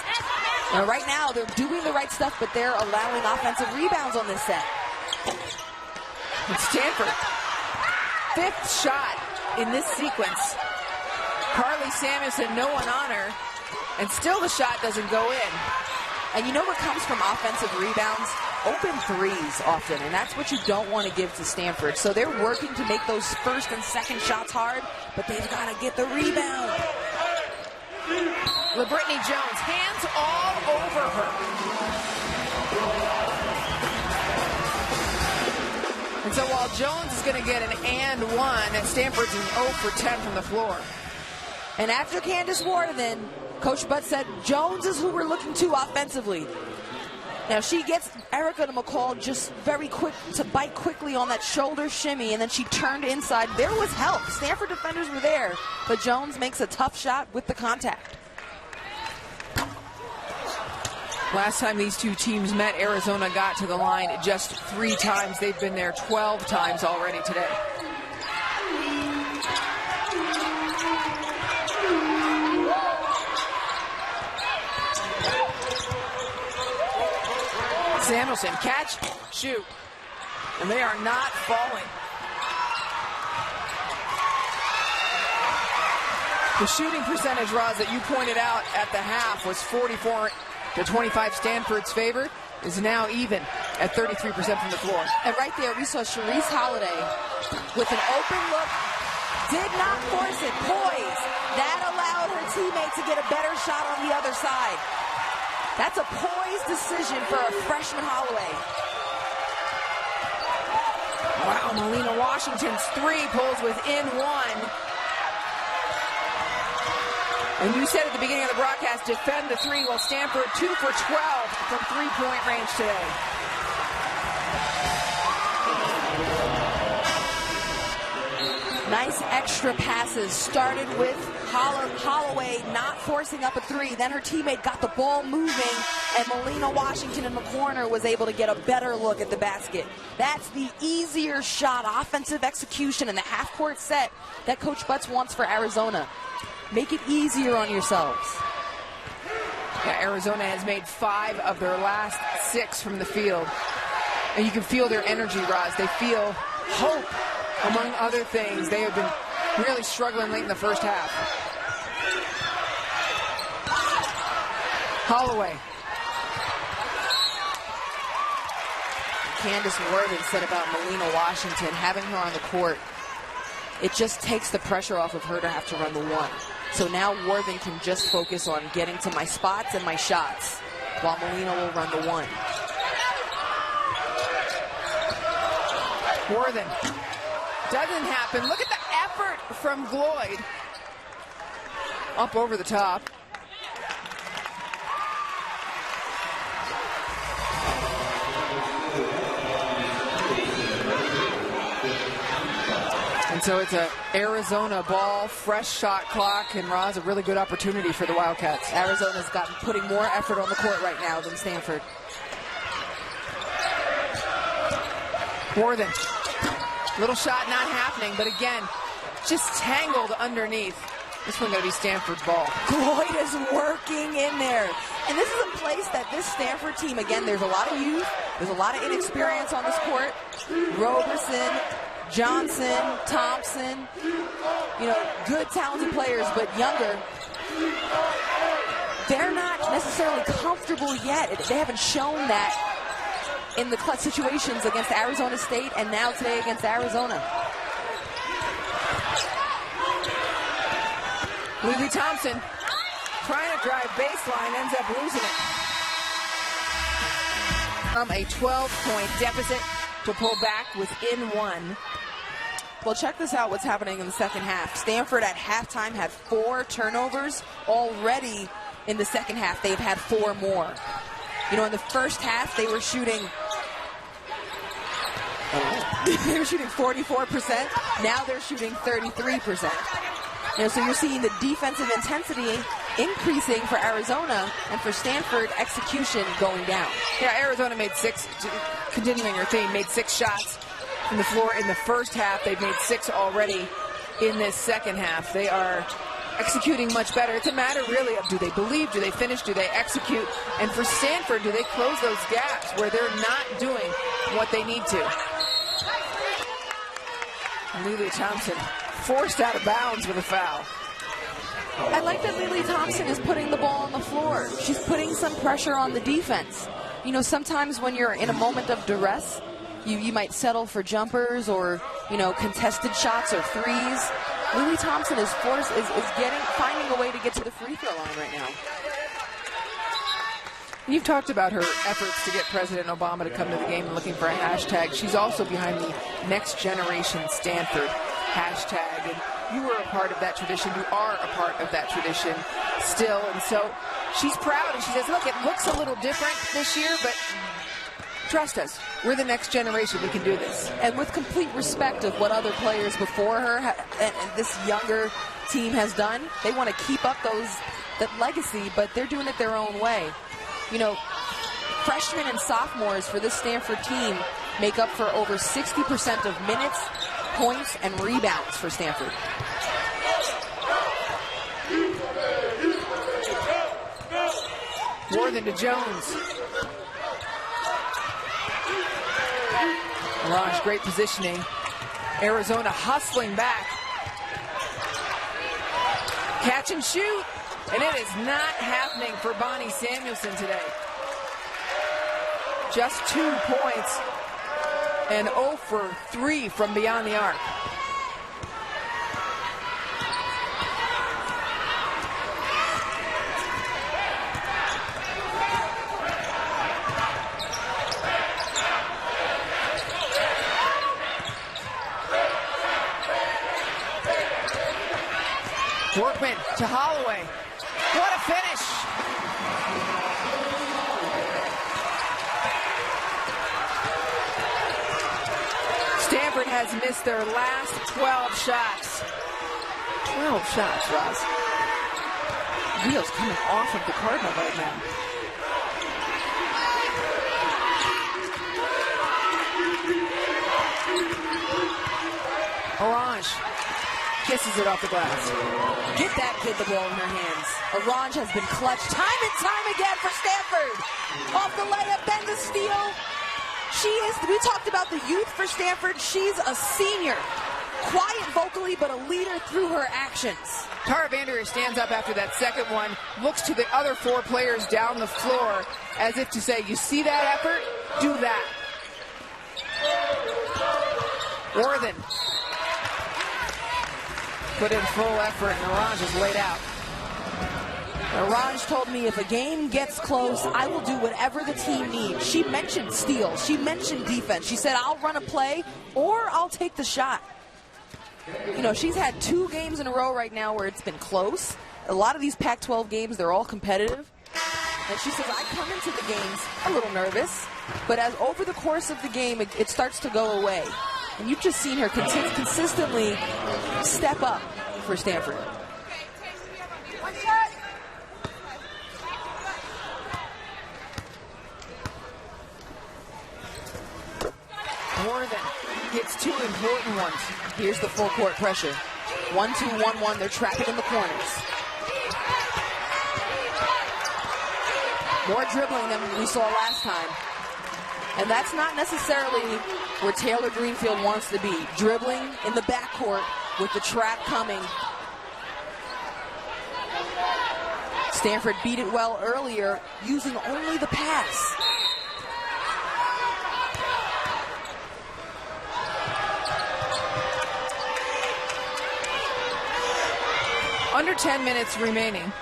Right now, they're doing the right stuff, but they're allowing offensive rebounds on this set. And Stanford, 5th shot in this sequence. Carly Samuelson, no one on her, and still the shot doesn't go in. And you know what comes from offensive rebounds? Open threes often, and that's what you don't want to give to Stanford. So they're working to make those first and second shots hard, but they've got to get the rebound. LaBrittany Jones, hands all over her. And so while Jones is going to get an and 1, Stanford's an 0 for 10 from the floor. And after Candice Warthen, Coach Butt said Jones is who we're looking to offensively. Now she gets Erica McCall just very quick to bite quickly on that shoulder shimmy, and then she turned inside. There was help. Stanford defenders were there, but Jones makes a tough shot with the contact. Last time these two teams met, Arizona got to the line just 3 times. They've been there 12 times already today. Samuelson, catch, shoot. And they are not falling. The shooting percentage, Roz, that you pointed out at the half was 44 to 25 Stanford's favor, is now even at 33% from the floor. And right there, we saw Sharice Holiday with an open look, did not force it, poise. That allowed her teammate to get a better shot on the other side. That's a poised decision for a freshman Holloway. Wow, Melina Washington's 3 pulls within 1. And you said at the beginning of the broadcast, defend the 3, while Stanford 2 for 12 from 3-point range today. Nice extra passes. Started with Holloway not forcing up a 3. Then her teammate got the ball moving, and Melina Washington in the corner was able to get a better look at the basket. That's the easier shot, offensive execution in the half-court set that Coach Butts wants for Arizona. Make it easier on yourselves. Yeah, Arizona has made 5 of their last 6 from the field. And you can feel their energy, Roz. They feel hope, among other things. They have been really struggling late in the first half. Holloway. Candice Warthen said about Melina Washington, having her on the court, it just takes the pressure off of her to have to run the 1. So now Warthen can just focus on getting to my spots and my shots, while Melina will run the 1. Warthen. Doesn't happen. Look at the effort from Gloyd. Up over the top. And so it's a Arizona ball, fresh shot clock, and Roz, a really good opportunity for the Wildcats. Arizona's putting more effort on the court right now than Stanford. Warthen. Little shot not happening, but again, just tangled underneath. This one going to be Stanford's ball. Gloyd is working in there. And this is a place that this Stanford team, again, there's a lot of youth. There's a lot of inexperience on this court. Roberson, Johnson, Thompson, good talented players, but younger. They're not necessarily comfortable yet. They haven't shown that in the clutch situations against Arizona State and now today against Arizona. Lily Thompson trying to drive baseline, ends up losing it. From a 12-point deficit to pull back within one. Well, check this out, what's happening in the second half. Stanford at halftime had 4 turnovers. Already in the second half, they've had 4 more. You know, in the first half, they were shooting 44%. Now they're shooting 33%. You know, so you're seeing the defensive intensity increasing for Arizona, and for Stanford, execution going down. Yeah, Arizona made 6, continuing your theme, made 6 shots from the floor in the first half. They've made 6 already in this second half. They are executing much better. It's a matter really of, do they believe, do they finish, do they execute? And for Stanford, do they close those gaps where they're not doing what they need to? Lily Thompson forced out of bounds with a foul. I like that Lily Thompson is putting the ball on the floor. She's putting some pressure on the defense. You know, sometimes when you're in a moment of duress, you might settle for jumpers or, you know, contested shots or threes. Lily Thompson is finding a way to get to the free throw line right now. You've talked about her efforts to get President Obama to come to the game and looking for a hashtag. She's also behind the Next Generation Stanford hashtag. And you were a part of that tradition. You are a part of that tradition still. And so she's proud, and she says, look, it looks a little different this year, but trust us. We're the next generation. We can do this. And with complete respect of what other players before her and this younger team has done, they want to keep up that legacy, but they're doing it their own way. You know, freshmen and sophomores for this Stanford team make up for over 60% of minutes, points, and rebounds for Stanford. Warthen to Jones. Orange, great positioning. Arizona hustling back. Catch and shoot. And it is not happening for Bonnie Samuelson today. Just 2 points. And 0 for 3 from beyond the arc. Workman to Holloway. What a finish. Stanford has missed their last 12 shots. 12 shots, Ross. Wheels coming off of the Cardinal right now. Orange kisses it off the glass. Get that kid the ball in her hands. Orange has been clutch time and time again for Stanford. Off the layup, then the steal. We talked about the youth for Stanford. She's a senior. Quiet vocally, but a leader through her actions. Tara Vanderveer stands up after that second one, looks to the other 4 players down the floor as if to say, you see that effort? Do that. Warthen put in full effort, and Orange is laid out. Orange told me if a game gets close, I will do whatever the team needs. She mentioned steal. She mentioned defense. She said, I'll run a play or I'll take the shot. You know, she's had 2 games in a row right now where it's been close. A lot of these Pac-12 games, they're all competitive. And she says, I come into the games a little nervous, but as over the course of the game, it starts to go away. And you've just seen her consistently step up for Stanford. Warthen hits 2 important ones. Here's the full court pressure. 1-2-1-1. They're trapping in the corners. More dribbling than we saw last time. And that's not necessarily where Taylor Greenfield wants to be. Dribbling in the backcourt with the trap coming. Stanford beat it well earlier, using only the pass. Under 10 minutes remaining.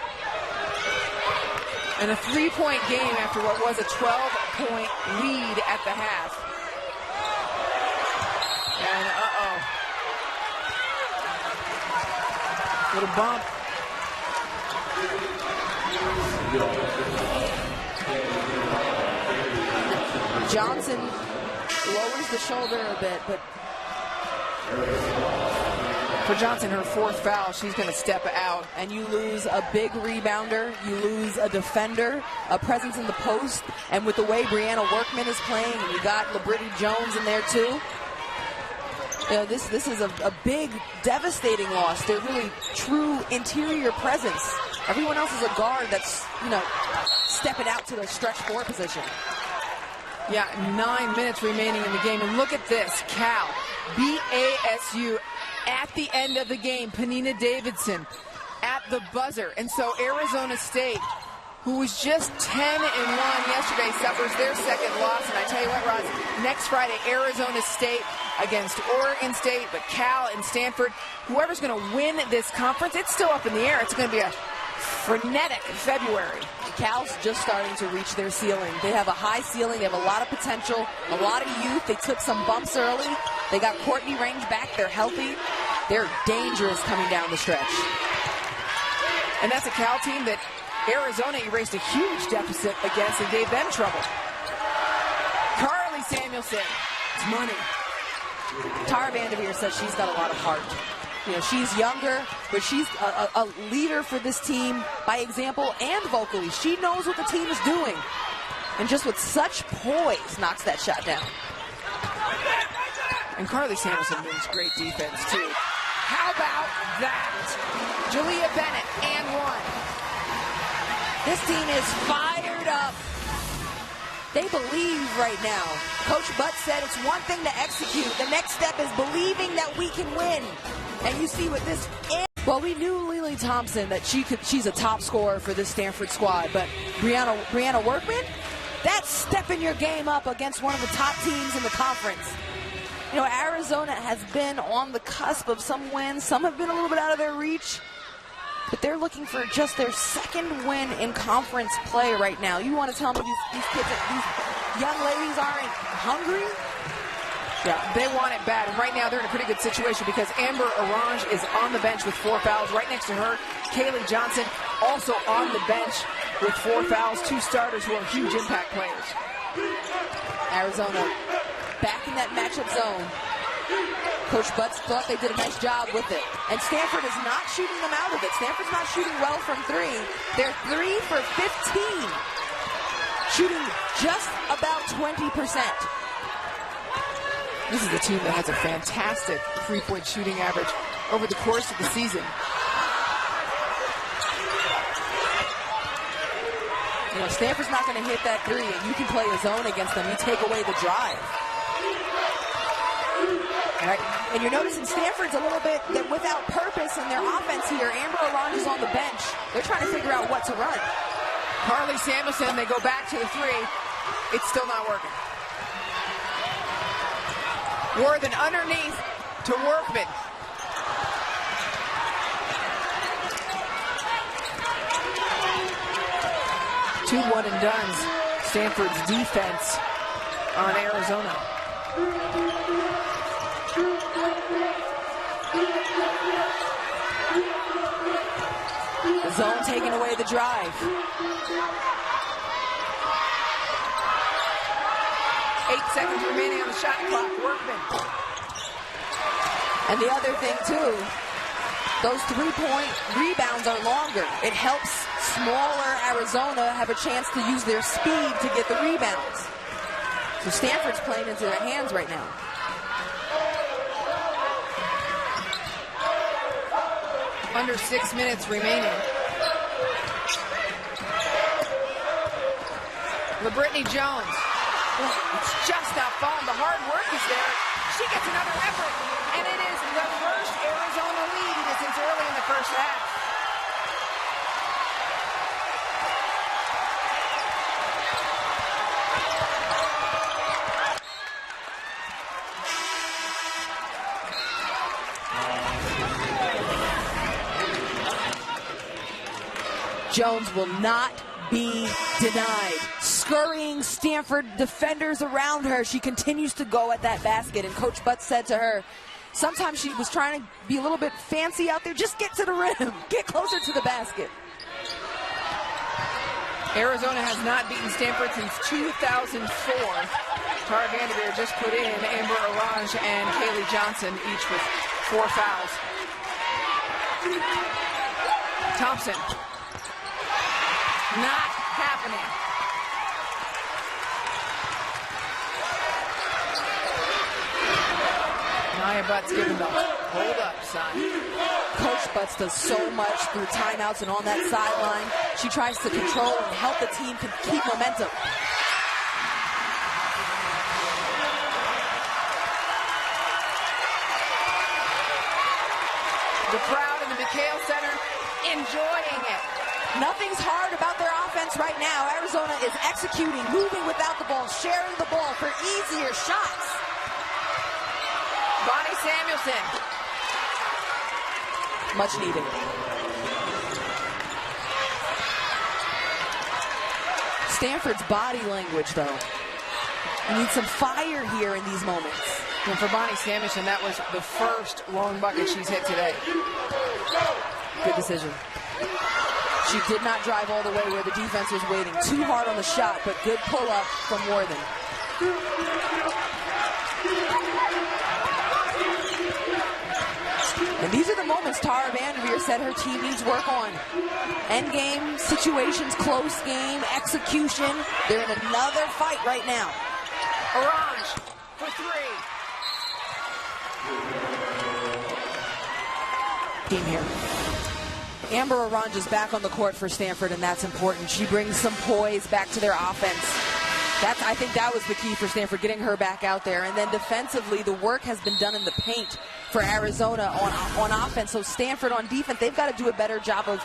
And a 3-point game after what was a 12-point lead at the half. And little bump. Johnson lowers the shoulder a bit, but for Johnson, her fourth foul, she's going to step out. And you lose a big rebounder, you lose a defender, a presence in the post, and with the way Brianna Workman is playing, and you got LaBrittany Jones in there too. You know, this is a big, devastating loss. They're really true interior presence. Everyone else is a guard that's, stepping out to the stretch four position. Yeah, 9 minutes remaining in the game. And look at this, Cal, BASU at the end of the game. Panina Davidson at the buzzer. And so Arizona State, who was just 10-1 yesterday, suffers their second loss. And I tell you what, Roz, next Friday, Arizona State against Oregon State, but Cal and Stanford, whoever's going to win this conference, it's still up in the air. It's going to be a frenetic February. Cal's just starting to reach their ceiling. They have a high ceiling. They have a lot of potential, a lot of youth. They took some bumps early. They got Courtney Range back. They're healthy. They're dangerous coming down the stretch. And that's a Cal team that Arizona erased a huge deficit against and gave them trouble. Carly Samuelson. It's money. Tara Vanderveer says she's got a lot of heart. She's younger, but she's a leader for this team by example and vocally. She knows what the team is doing. And just with such poise, knocks that shot down. And Carly Samuelson brings great defense, too. How about that? Julia Bennett, and one. This team is fired up. They believe right now. Coach Butt said it's one thing to execute. The next step is believing that we can win. And you see what this is. Well, we knew Lily Thompson that she's a top scorer for this Stanford squad, but Brianna Workman, that's stepping your game up against one of the top teams in the conference. Arizona has been on the cusp of some wins. Some have been a little bit out of their reach, but they're looking for just their second win in conference play right now. You want to tell me these kids, these young ladies aren't hungry? Yeah, they want it bad. And right now they're in a pretty good situation because Amber Orange is on the bench with 4 fouls. Right next to her, Kaylee Johnson also on the bench with 4 fouls. 2 starters who are huge impact players. Arizona back in that matchup zone. Coach Butts thought they did a nice job with it. And Stanford is not shooting them out of it. Stanford's not shooting well from 3. They're 3 for 15. Shooting just about 20%. This is a team that has a fantastic 3-point shooting average over the course of the season. Stanford's not going to hit that 3, and you can play a zone against them. You take away the drive. Right. And you're noticing Stanford's a little bit without purpose in their offense here. Amber Orange is on the bench. They're trying to figure out what to run. Carly Samuelson, they go back to the 3. It's still not working. Warthen underneath to Workman. Two one and dones. Stanford's defense on Arizona. The zone taking away the drive. 8 seconds remaining on the shot clock. Workman. And the other thing, too, those 3-point rebounds are longer. It helps smaller Arizona have a chance to use their speed to get the rebounds. So Stanford's playing into their hands right now. Under 6 minutes remaining. LaBrittany Jones. It's just not falling. The hard work is there. She gets another effort, and it is the first Arizona lead since early in the first half. Jones will not be denied. Scurrying Stanford defenders around her, she continues to go at that basket, and Coach Butts said to her, sometimes she was trying to be a little bit fancy out there, just get to the rim, get closer to the basket. Arizona has not beaten Stanford since 2004. Tara Vanderveer just put in Amber Orange and Kaylee Johnson, each with 4 fouls. Thompson. Not happening. Nia Butts giving the hold up sign. Coach Butts does so much through timeouts and on that sideline. She tries to control and help the team keep momentum. The crowd in the McHale Center enjoying it. Nothing's hard about their offense right now. Arizona is executing, moving without the ball, sharing the ball for easier shots. Bonnie Samuelson. Much needed. Stanford's body language, though. You need some fire here in these moments. And for Bonnie Samuelson, that was the first long bucket she's hit today. Good decision. She did not drive all the way where the defense was waiting. Too hard on the shot, but good pull-up from Warthen. And these are the moments Tara Vanderveer said her team needs work on. End game, situations, close game, execution. They're in another fight right now. Orange for 3. Team here. Amber Orange is back on the court for Stanford, and that's important. She brings some poise back to their offense. I think that was the key for Stanford, getting her back out there. And then defensively, the work has been done in the paint for Arizona on offense. So Stanford on defense, they've got to do a better job of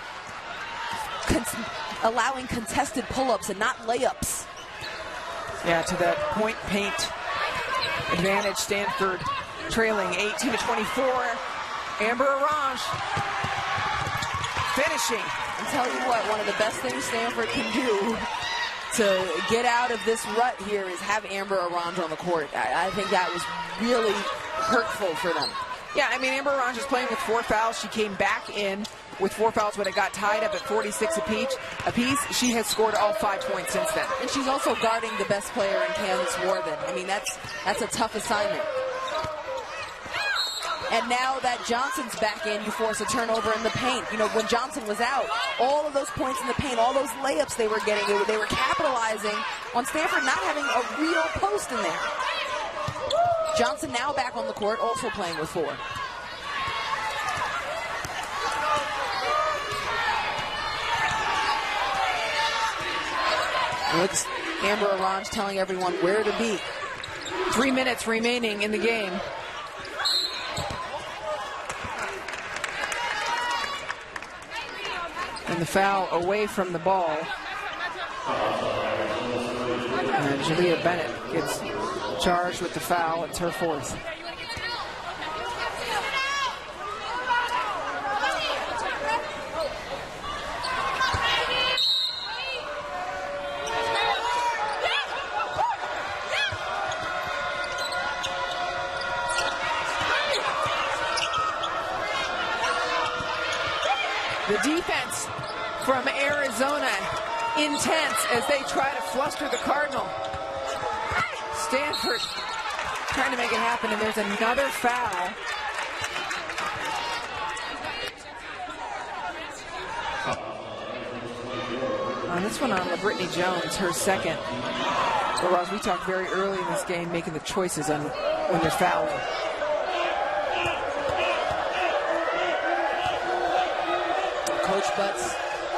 allowing contested pull-ups and not layups. Yeah, to that point paint advantage, Stanford trailing 18-24. Amber Orange finishing. I'll tell you what, one of the best things Stanford can do to get out of this rut here is have Amber Orange on the court. I think that was really hurtful for them. Yeah, I mean, Amber Orange is playing with 4 fouls. She came back in with 4 fouls when it got tied up at 46 apiece. She has scored all 5 points since then. And she's also guarding the best player in Candice Warthen. I mean, that's a tough assignment. And now that Johnson's back in, you force a turnover in the paint. You know, when Johnson was out, all of those points in the paint, all those layups they were getting, they were capitalizing on Stanford not having a real post in there. Johnson now back on the court, also playing with 4. Looks Amber Orange telling everyone where to be. 3 minutes remaining in the game. And the foul away from the ball. And Jalea Bennett gets charged with the foul. It's her 4th. The defense from Arizona intense as they try to fluster the Cardinal. Stanford trying to make it happen, and there's another foul. On this one on LaBrittany Jones, her 2nd. Whereas we talked very early in this game, making the choices on when they're fouling. Coach Butts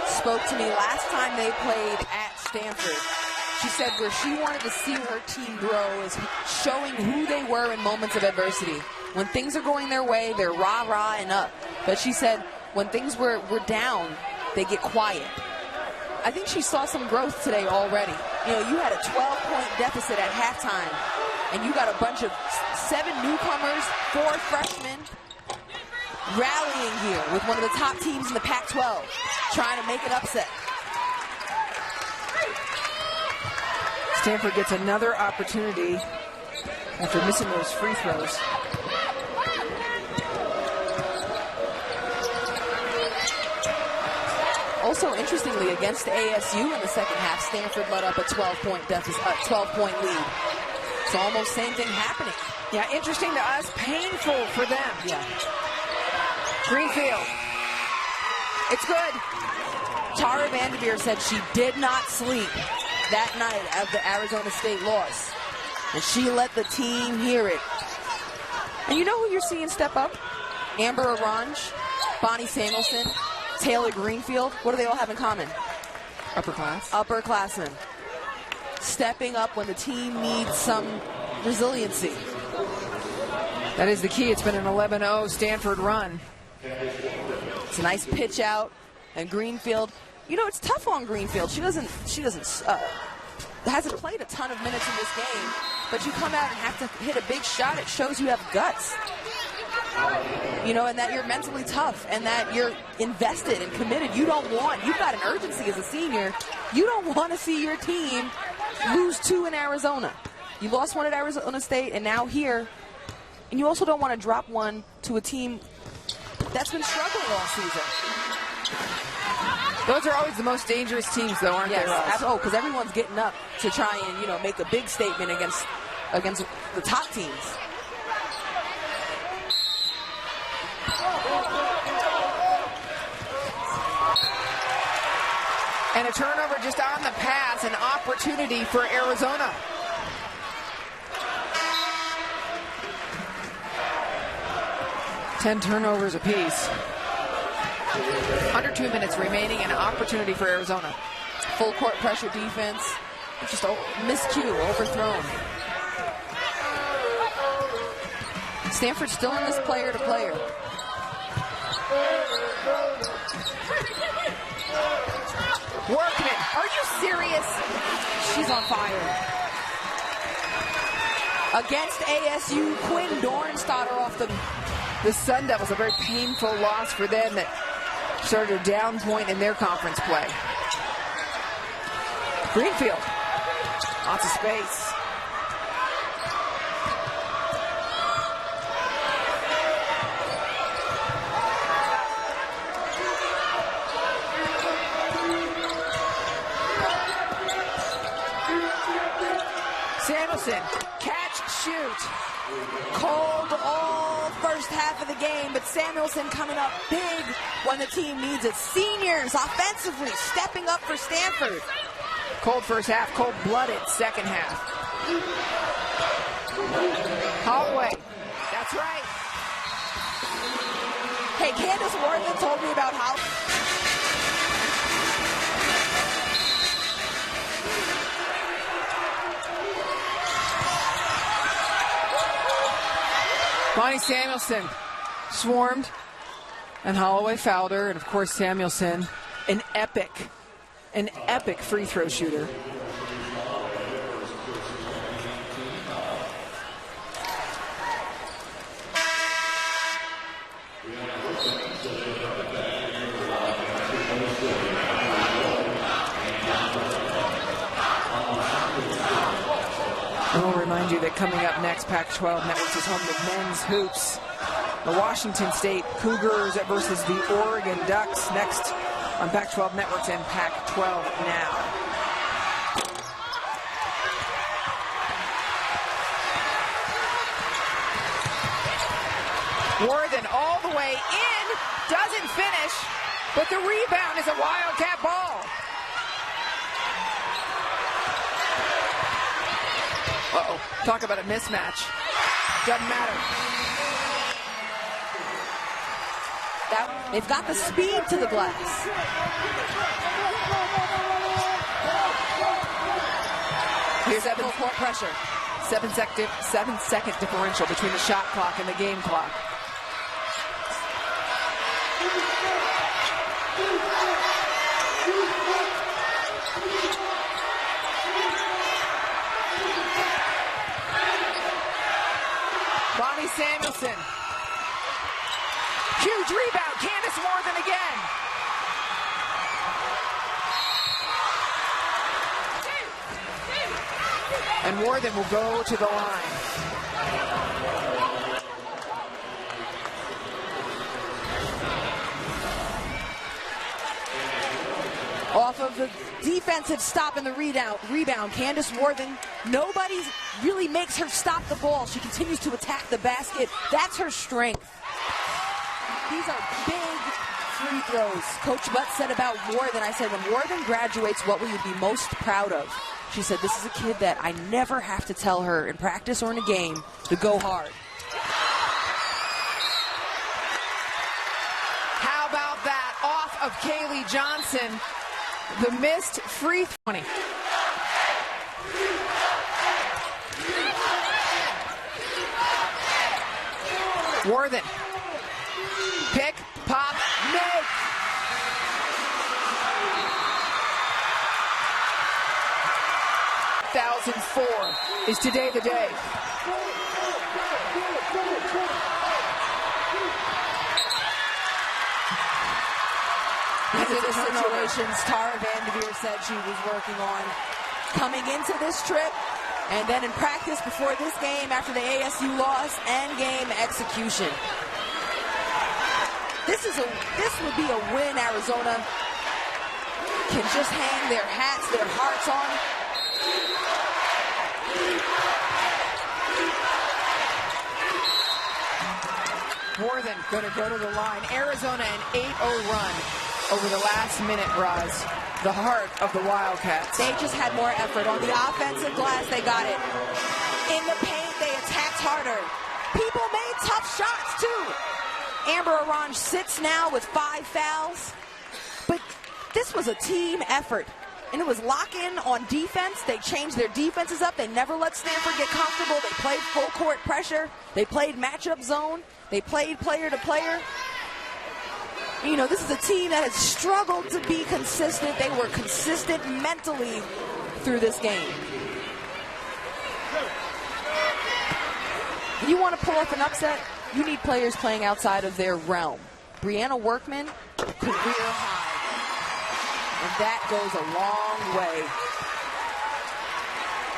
spoke to me last time they played at Stanford. She said where she wanted to see her team grow is showing who they were in moments of adversity. When things are going their way, they're rah-rah and up. But she said when things were down, they get quiet. I think she saw some growth today already. You know, you had a 12-point deficit at halftime, and you got a bunch of 7 newcomers, 4 freshmen, rallying here with one of the top teams in the Pac-12, trying to make an upset. Stanford gets another opportunity after missing those free throws. Also, interestingly, against ASU in the second half, Stanford let up a 12-point deficit, 12-point lead. So almost same thing happening. Yeah, interesting to us, painful for them. Yeah. Greenfield. It's good. Tara Vanderveer said she did not sleep that night of the Arizona State loss. And she let the team hear it. And you know who you're seeing step up? Amber Orange, Bonnie Samuelson, Taylor Greenfield. What do they all have in common? Upper class. Upperclassmen. Stepping up when the team needs some resiliency. That is the key. It's been an 11-0 Stanford run. It's a nice pitch out. And Greenfield, you know, it's tough on Greenfield. She hasn't played a ton of minutes in this game, but you come out and have to hit a big shot. It shows you have guts. You know, and that you're mentally tough and that you're invested and committed. You've got an urgency as a senior. You don't want to see your team lose 2 in Arizona. You lost 1 at Arizona State and now here. And you also don't want to drop 1 to a team that's been struggling all season. Those are always the most dangerous teams, though, aren't they? Oh, because everyone's getting up to try and, you know, make a big statement against the top teams. And a turnover just on the pass, an opportunity for Arizona. Ten turnovers apiece. Under 2 minutes remaining, an opportunity for Arizona. Full court pressure defense. Just a miscue, overthrown. Stanford still in this player to player. Workman, are you serious? She's on fire. Against ASU, Quinn Dornstadter off the Sun Devils, a very painful loss for them that started a down point in their conference play. Greenfield, lots of space. Samuelson, catch, shoot. Cold all first half of the game, but Samuelson coming up big when the team needs it. Seniors offensively stepping up for Stanford. Cold first half, cold-blooded second half. Holloway, that's right. Hey, Candice Warthen told me about how... Bonnie Samuelson swarmed, and Holloway fouled her, and of course Samuelson, an epic free throw shooter. I'll remind you that coming up next, Pac-12 Networks is home to men's hoops. The Washington State Cougars versus the Oregon Ducks next on Pac-12 Networks and Pac-12 Now. Warthen all the way in, doesn't finish, but the rebound is a Wildcat ball. Uh-oh, talk about a mismatch. Doesn't matter. They've got the speed to the glass. Here's that full court pressure. 7-second differential between the shot clock and the game clock. Bonnie Samuelson. Huge rebound. Candice Warthen again. And Warthen will go to the line. Off of the defensive stop in the rebound, Candice Warthen, nobody really makes her stop the ball. She continues to attack the basket. That's her strength. These are big free throws. Coach Butts said about Warthen, I said, when Warthen graduates, what will you be most proud of? She said, this is a kid that I never have to tell her in practice or in a game to go hard. How about that? Off of Kaylee Johnson. The missed free throw. Warthen. Pick, pop, make. $1,004 is today the day. These are the situations Tara Vanderveer said she was working on coming into this trip, and then in practice before this game after the ASU loss and game execution. This would be a win Arizona can just hang their hats, their hearts on. Warthen going to go to the line. Arizona an 8-0 run over the last minute, Roz. The heart of the Wildcats. They just had more effort. On the offensive glass, they got it. In the paint, they attacked harder. People made tough shots, too. Amber Orange sits now with 5 fouls. But this was a team effort. And it was lock-in on defense. They changed their defenses up. They never let Stanford get comfortable. They played full-court pressure. They played matchup zone. They played player to player. You know, this is a team that has struggled to be consistent. They were consistent mentally through this game. You want to pull off an upset? You need players playing outside of their realm. Brianna Workman, career high. And that goes a long way.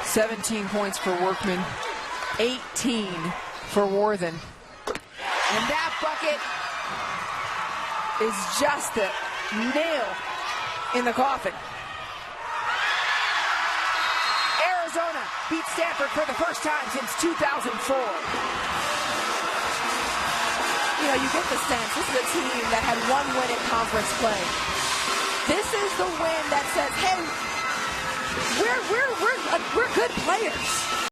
17 points for Workman, 18 for Warthen. And that bucket is just the nail in the coffin. Arizona beat Stanford for the first time since 2004. You know, you get the sense this is a team that had one win in conference play. This is the win that says, hey, we're good players.